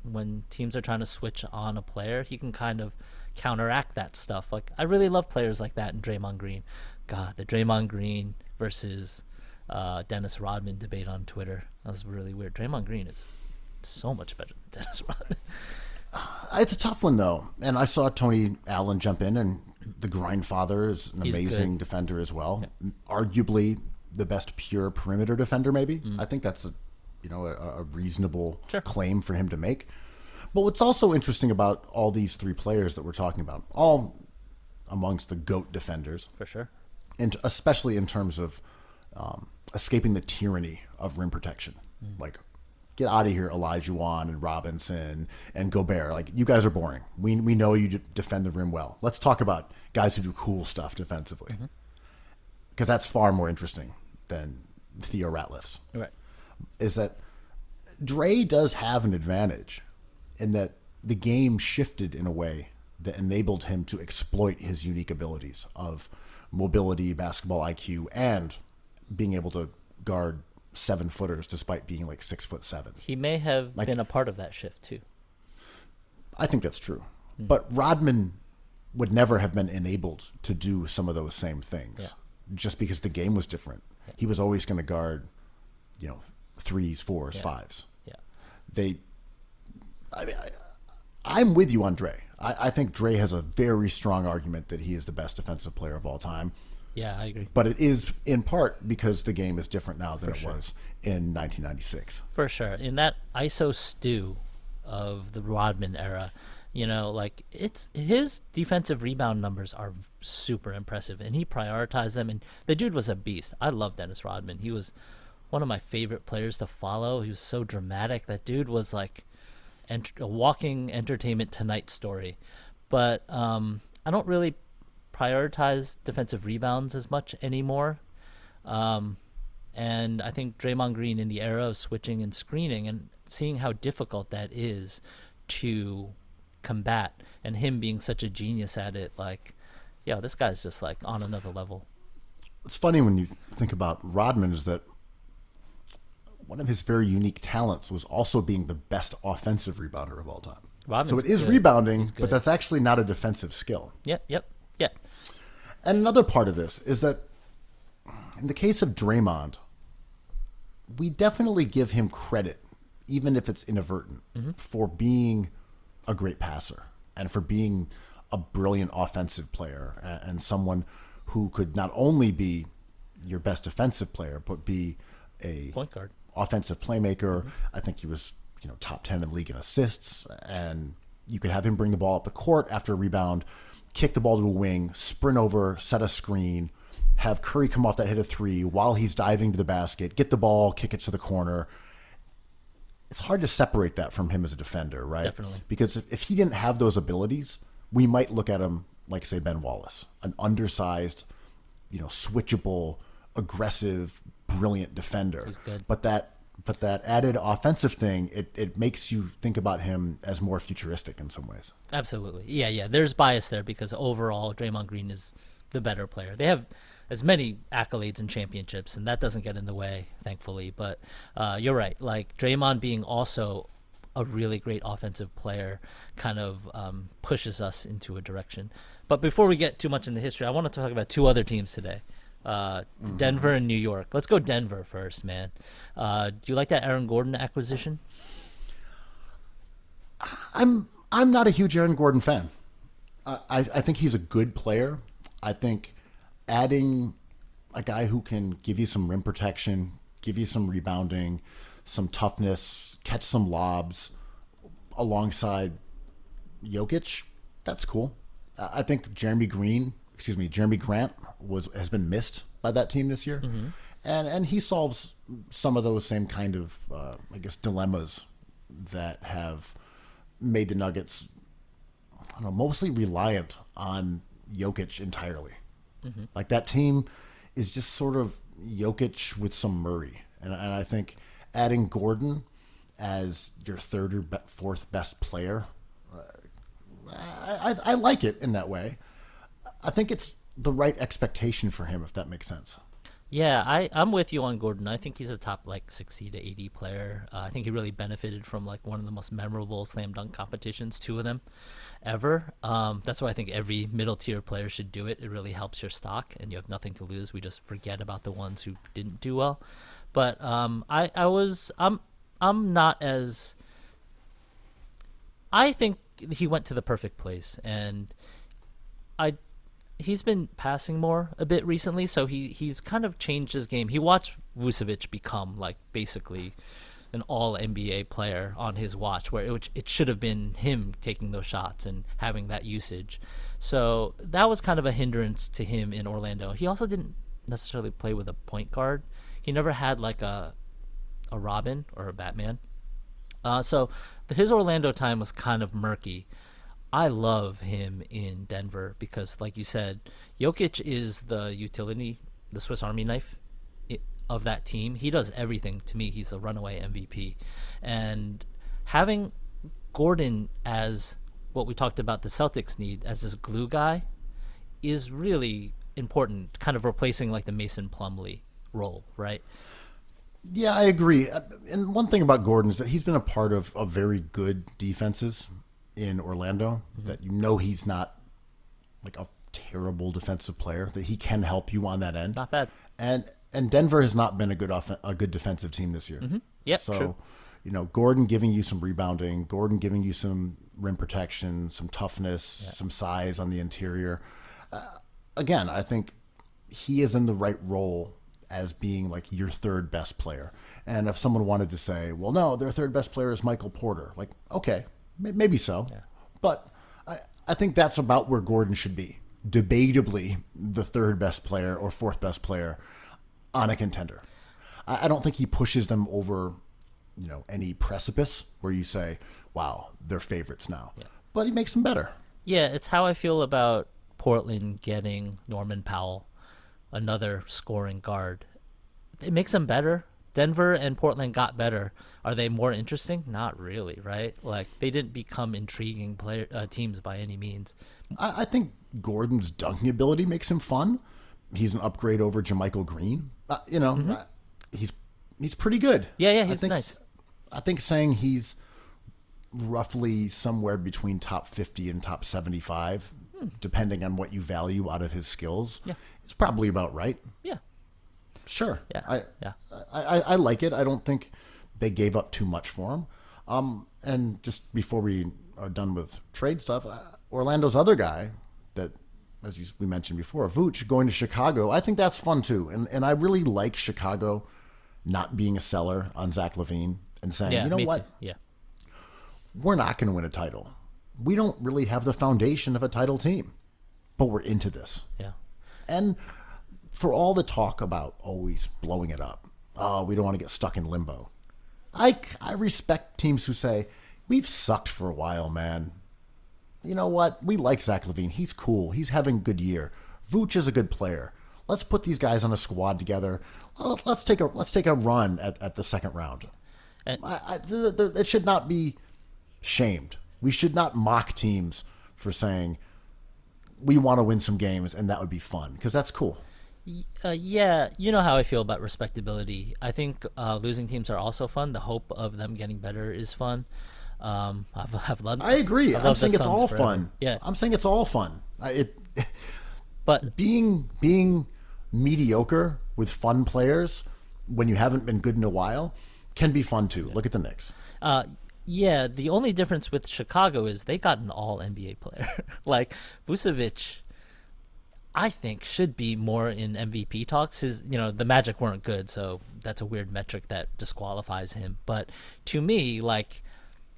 when teams are trying to switch on a player, he can kind of counteract that stuff. Like, I really love players like that in Draymond Green. God, the Draymond Green versus Dennis Rodman debate on Twitter. That was really weird. Draymond Green is so much better than Dennis Rodman. It's a tough one, though. And I saw Tony Allen jump in, and the Grindfather is an He's amazing good. defender as well. Arguably the best pure perimeter defender, maybe. I think that's a reasonable Sure. claim for him to make. But what's also interesting about all these three players that we're talking about, all amongst the GOAT defenders, For sure. and especially in terms of escaping the tyranny of rim protection. Like, get out of here, Olajuwon and Robinson and Gobert. Like, you guys are boring. We know you defend the rim well. Let's talk about guys who do cool stuff defensively, because that's far more interesting than Theo Ratliff's. Right. Is that Dre does have an advantage in that the game shifted in a way that enabled him to exploit his unique abilities of mobility, basketball IQ, and being able to guard 7-footers despite being like 6'7". He may have been a part of that shift too. I think that's true. But Rodman would never have been enabled to do some of those same things just because the game was different. He was always going to guard, 3s, 4s, 5s. Yeah. I'm with you on Dre. I think Dre has a very strong argument that he is the best defensive player of all time. Yeah, I agree. But it is in part because the game is different now than For it sure. was in 1996. For sure. In that ISO stew of the Rodman era, like, it's his defensive rebound numbers are super impressive, and he prioritized them, and the dude was a beast. I love Dennis Rodman. He was one of my favorite players to follow. He was so dramatic. That dude was like a walking Entertainment Tonight story. But I don't really prioritize defensive rebounds as much anymore. And I think Draymond Green, in the era of switching and screening and seeing how difficult that is to combat, and him being such a genius at it, like, this guy's just like on another level. It's funny when you think about Rodman is that one of his very unique talents was also being the best offensive rebounder of all time. Rodman's So it is good. rebounding, He's but good. that's actually not a defensive skill. Yep. And another part of this is that in the case of Draymond, we definitely give him credit, even if it's inadvertent, for being a great passer and for being a brilliant offensive player and someone who could not only be your best defensive player, but be a Point guard. offensive playmaker. I think he was, top 10 in the league in assists, and you could have him bring the ball up the court after a rebound, kick the ball to a wing, sprint over, set a screen, have Curry come off that hit of 3 while he's diving to the basket, get the ball, kick it to the corner. It's hard to separate that from him as a defender, right? Definitely. Because if he didn't have those abilities, we might look at him like, say, Ben Wallace, an undersized, switchable, aggressive, brilliant defender. He's good. But that added offensive thing, it makes you think about him as more futuristic in some ways. Absolutely. Yeah. There's bias there because overall Draymond Green is the better player. They have as many accolades and championships, and that doesn't get in the way, thankfully. But you're right. Like, Draymond being also a really great offensive player kind of pushes us into a direction. But before we get too much into history, I want to talk about two other teams today. Denver and New York. Let's go Denver first, man. Do you like that Aaron Gordon acquisition? I'm not a huge Aaron Gordon fan. I think he's a good player. I think adding a guy who can give you some rim protection, give you some rebounding, some toughness, catch some lobs alongside Jokic, that's cool. I think Jeremy Grant has been missed by that team this year. And he solves some of those same kind of, dilemmas that have made the Nuggets, mostly reliant on Jokic entirely. Like, that team is just sort of Jokic with some Murray. And I think adding Gordon as your third or fourth best player, I like it in that way. I think it's the right expectation for him, if that makes sense. Yeah, I'm with you on Gordon. I think he's a top like 60 to 80 player. I think he really benefited from like one of the most memorable slam dunk competitions, two of them ever. That's why I think every middle tier player should do it. It really helps your stock, and you have nothing to lose. We just forget about the ones who didn't do well. But I'm not as I think he went to the perfect place, and I he's been passing more a bit recently, so he's kind of changed his game. He watched Vucevic become like basically an all NBA player on his watch, where it should have been him taking those shots and having that usage. So that was kind of a hindrance to him in Orlando. He also didn't necessarily play with a point guard. He never had like a Robin or a Batman. So his Orlando time was kind of murky. I love him in Denver because, like you said, Jokic is the utility, the Swiss Army knife of that team. He does everything. To me, he's a runaway MVP. And having Gordon as what we talked about the Celtics need as this glue guy is really important, kind of replacing like the Mason Plumlee role, right? Yeah, I agree. And one thing about Gordon is that he's been a part of very good defenses in Orlando. That you know he's not like a terrible defensive player. That he can help you on that end. Not bad. And Denver has not been a good defensive team this year. Yeah, so, true. you know, Gordon giving you some rebounding, Gordon giving you some rim protection, some toughness, some size on the interior. Again, I think he is in the right role as being like your third best player. And if someone wanted to say, well, no, their third best player is Michael Porter, like, okay, maybe so. Yeah. But I think that's about where Gordon should be. Debatably the third best player or fourth best player on a contender. I don't think he pushes them over, you know, any precipice where you say, wow, they're favorites now. Yeah. But he makes them better. Yeah, it's how I feel about Portland getting Norman Powell, another scoring guard. It makes them better. Denver and Portland got better. Are they more interesting? Not really, right? Like, they didn't become intriguing teams by any means. I think Gordon's dunking ability makes him fun. He's an upgrade over JaMychal Green. He's pretty good. Yeah, he's nice. I think saying he's roughly somewhere between top 50 and top 75, depending on what you value out of his skills, is probably about right. Yeah. Sure. Yeah. I like it. I don't think they gave up too much for him. And just before we are done with trade stuff, Orlando's other guy that, as we mentioned before, Vooch going to Chicago, I think that's fun too. And I really like Chicago not being a seller on Zach LaVine and saying, you know what? Too. Yeah. We're not going to win a title. We don't really have the foundation of a title team, but we're into this. Yeah. And for all the talk about always blowing it up, we don't want to get stuck in limbo. I respect teams who say, we've sucked for a while, man. You know what? We like Zach LaVine. He's cool. He's having a good year. Vooch is a good player. Let's put these guys on a squad together. Let's take a run at the second round. It should not be shamed. We should not mock teams for saying we want to win some games and that would be fun, because that's cool. Yeah, you know how I feel about respectability. I think losing teams are also fun. The hope of them getting better is fun. I've loved. I agree. I'm saying it's all forever. fun. Yeah, I'm saying it's all fun. But being mediocre with fun players when you haven't been good in a while can be fun too. Look at the Knicks. Yeah, the only difference with Chicago is they got an all NBA player. Like Vucevic, I think should be more in MVP talks. The Magic weren't good, so that's a weird metric that disqualifies him. But to me, like,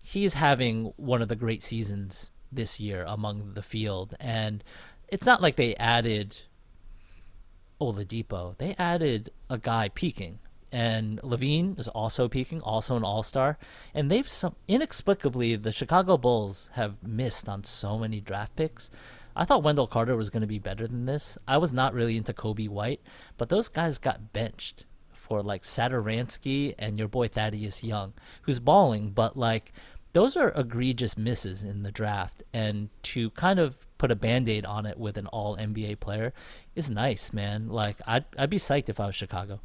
he's having one of the great seasons this year among the field, and it's not like they added Oladipo. They added a guy peaking, and LaVine is also peaking, also an all-star, and inexplicably, the Chicago Bulls have missed on so many draft picks. I thought Wendell Carter was going to be better than this. I was not really into Kobe White, but those guys got benched for like Satoransky and your boy Thaddeus Young, who's balling, but like those are egregious misses in the draft. And to kind of put a Band-Aid on it with an all NBA player is nice, man. Like I'd be psyched if I was Chicago.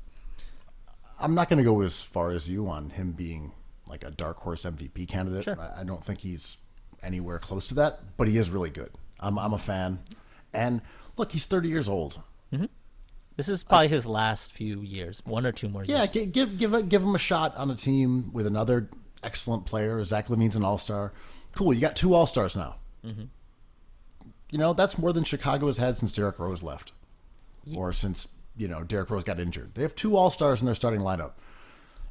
I'm not going to go as far as you on him being like a dark horse MVP candidate. Sure. I don't think he's anywhere close to that, but he is really good. I'm a fan. And look, he's 30 years old. This is probably his last few years, 1 or 2 more Yeah, years. give him a shot on a team with another excellent player. Zach LaVine's an all-star. Cool, you got 2 all-stars now. You know, that's more than Chicago has had since Derrick Rose left. Or since, Derrick Rose got injured. They have 2 all-stars in their starting lineup.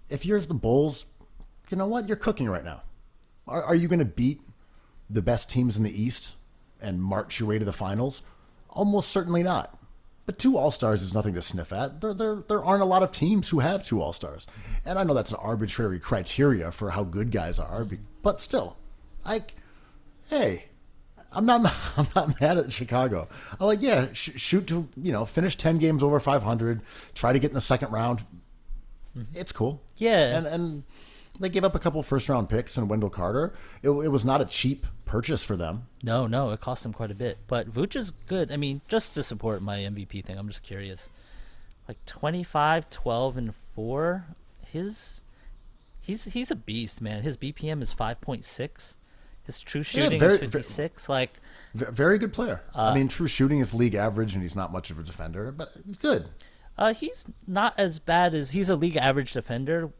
If you're the Bulls, you know what? You're cooking right now. Are you going to beat the best teams in the East and march your way to the finals? Almost certainly not. But 2 all-stars is nothing to sniff at. There aren't a lot of teams who have 2 all-stars. And I know that's an arbitrary criteria for how good guys are, but still, hey, I'm not mad at Chicago. I'm like, yeah, shoot to, finish 10 games over 500, try to get in the second round. It's cool. Yeah. And they gave up a couple first-round picks and Wendell Carter. It was not a cheap purchase for them. No, it cost him quite a bit. But Vooch is good. I mean, just to support my MVP thing, I'm just curious. Like 25, 12, and 4. He's a beast, man. His BPM is 5.6. His true shooting is 56. Very good player. I mean, true shooting is league average, and he's not much of a defender, but he's good. He's not as bad as he's a league average defender,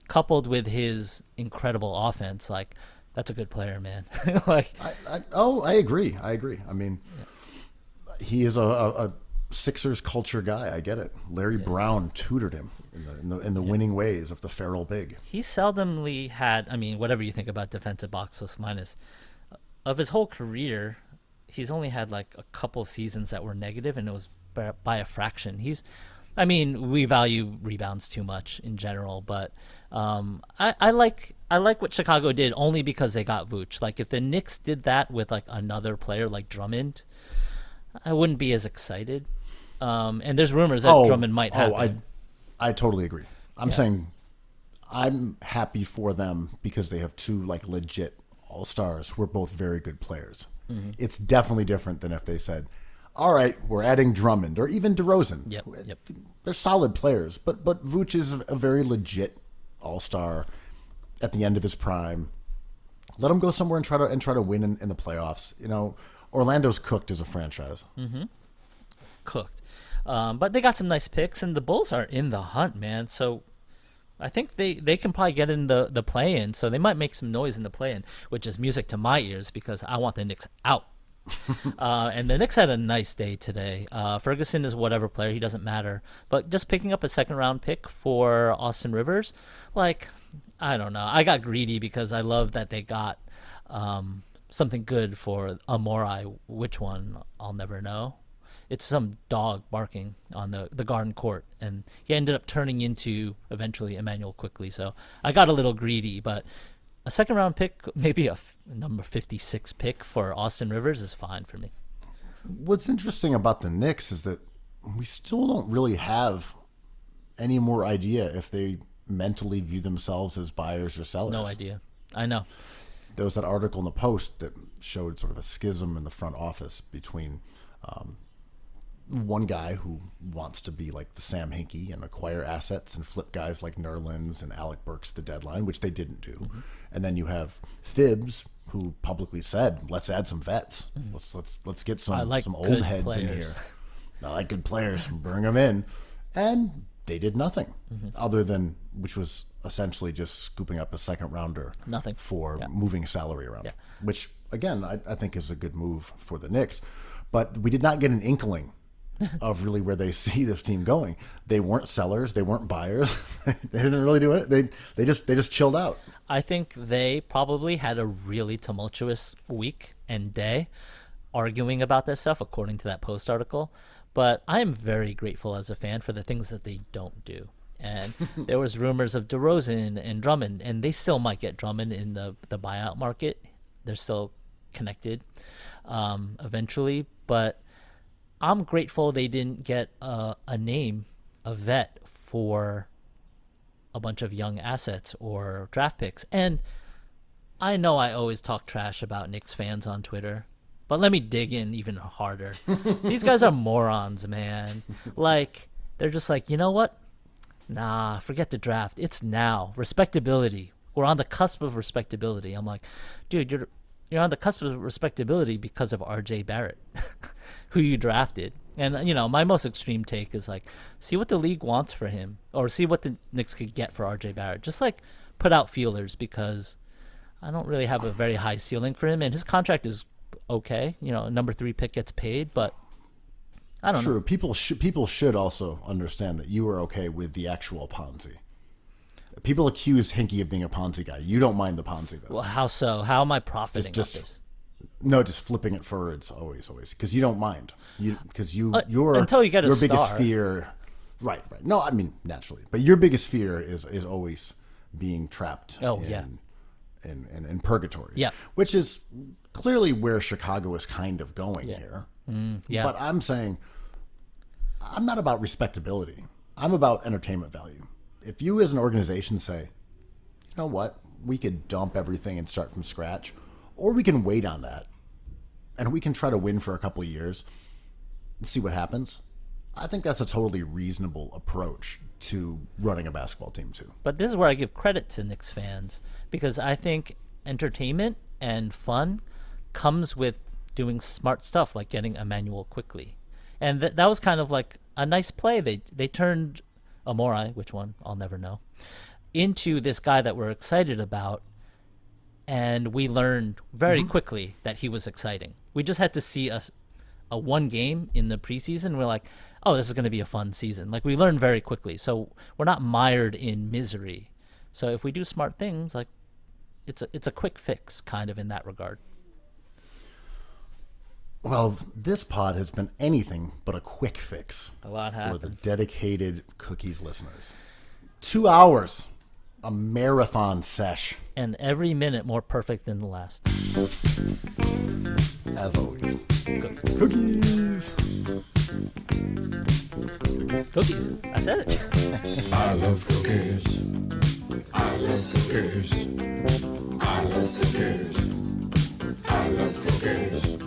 coupled with his incredible offense. Like, that's a good player, man. I agree. I mean, he is a Sixers culture guy. I get it. Larry Brown tutored him in the winning ways of the feral big. He seldomly had, I mean, whatever you think about defensive box plus minus, of his whole career, he's only had like a couple seasons that were negative, and it was by a fraction. We value rebounds too much in general, but I like what Chicago did only because they got Vooch. Like, if the Knicks did that with like another player like Drummond, I wouldn't be as excited. And there's rumors that Drummond might happen. I totally agree. I'm saying I'm happy for them because they have 2 like legit all-stars who are both very good players. It's definitely different than if they said, all right, we're adding Drummond or even DeRozan. Yep. They're solid players, but Vooch is a very legit all-star at the end of his prime. Let him go somewhere and try to win in the playoffs. Orlando's cooked as a franchise. Cooked. But they got some nice picks, and the Bulls are in the hunt, man. So I think they can probably get in the play-in, so they might make some noise in the play-in, which is music to my ears because I want the Knicks out. And the Knicks had a nice day today. Ferguson is whatever player, he doesn't matter. But just picking up a second-round pick for Austin Rivers, I don't know. I got greedy because I love that they got something good for Amorai. Which one, I'll never know. It's some dog barking on the garden court, and he ended up turning into eventually Emmanuel Quickly. So I got a little greedy, but a second-round pick, maybe a number 56 pick for Austin Rivers is fine for me. What's interesting about the Knicks is that we still don't really have any more idea if they mentally view themselves as buyers or sellers. No idea. I know. There was that article in the Post that showed sort of a schism in the front office between one guy who wants to be like the Sam Hinkie and acquire assets and flip guys like Nerlens and Alec Burks the deadline, which they didn't do. And then you have Thibs, who publicly said, "Let's add some vets. Let's get some old heads players in here. I like good players. Bring them in." And they did nothing other than, which was essentially just scooping up a second rounder. Nothing for moving salary around, which again I think is a good move for the Knicks. But we did not get an inkling of really where they see this team going. They weren't sellers. They weren't buyers. They didn't really do it. They just chilled out. I think they probably had a really tumultuous week and day arguing about this stuff, according to that Post article. But I am very grateful as a fan for the things that they don't do. And there was rumors of DeRozan and Drummond, and they still might get Drummond in the buyout market. They're still connected eventually, but I'm grateful they didn't get a vet for a bunch of young assets or draft picks. And I know I always talk trash about Knicks fans on Twitter, But let me dig in even harder. These guys are morons, man. Like, they're just like, you know what? Nah, forget the draft. It's now. Respectability. We're on the cusp of respectability. I'm like, dude, you're on the cusp of respectability because of RJ Barrett, who you drafted. And, you know, my most extreme take is like, see what the league wants for him, or see what the Knicks could get for RJ Barrett. Just like put out feelers, because I don't really have a very high ceiling for him, and his contract is okay. You know, a number 3 pick gets paid, but I don't know. True. People should also understand that you are okay with the actual Ponzi. People accuse Hinkie of being a Ponzi guy. You don't mind the Ponzi, though. Well, how so? How am I profiting Just off this? No, just flipping it forwards, always, because you don't mind. Your until you get a your biggest star. fear, right? No, I mean naturally, but your biggest fear is always being trapped. Oh, yeah. In purgatory. Yeah. Which is clearly where Chicago is kind of going here. Yeah. But I'm saying, I'm not about respectability. I'm about entertainment value. If you as an organization say, you know what, we could dump everything and start from scratch, or we can wait on that, and we can try to win for a couple of years and see what happens, I think that's a totally reasonable approach to running a basketball team too. But this is where I give credit to Knicks fans, because I think entertainment and fun comes with doing smart stuff like getting Emmanuel quickly. And that was kind of like a nice play. They turned Amorai, which one, I'll never know, into this guy that we're excited about. And we learned very quickly that he was exciting. We just had to see a one game in the preseason. We're like, oh, this is going to be a fun season. Like, we learned very quickly. So we're not mired in misery. So if we do smart things, like, it's a quick fix kind of in that regard. Well, this pod has been anything but a quick fix. A lot for the happened. dedicated Cookies listeners. 2 hours, a marathon sesh, And every minute more perfect than the last. as always. Cookies. Cookies. Cookies. I said it. I love cookies. I love cookies. I love cookies. I love cookies.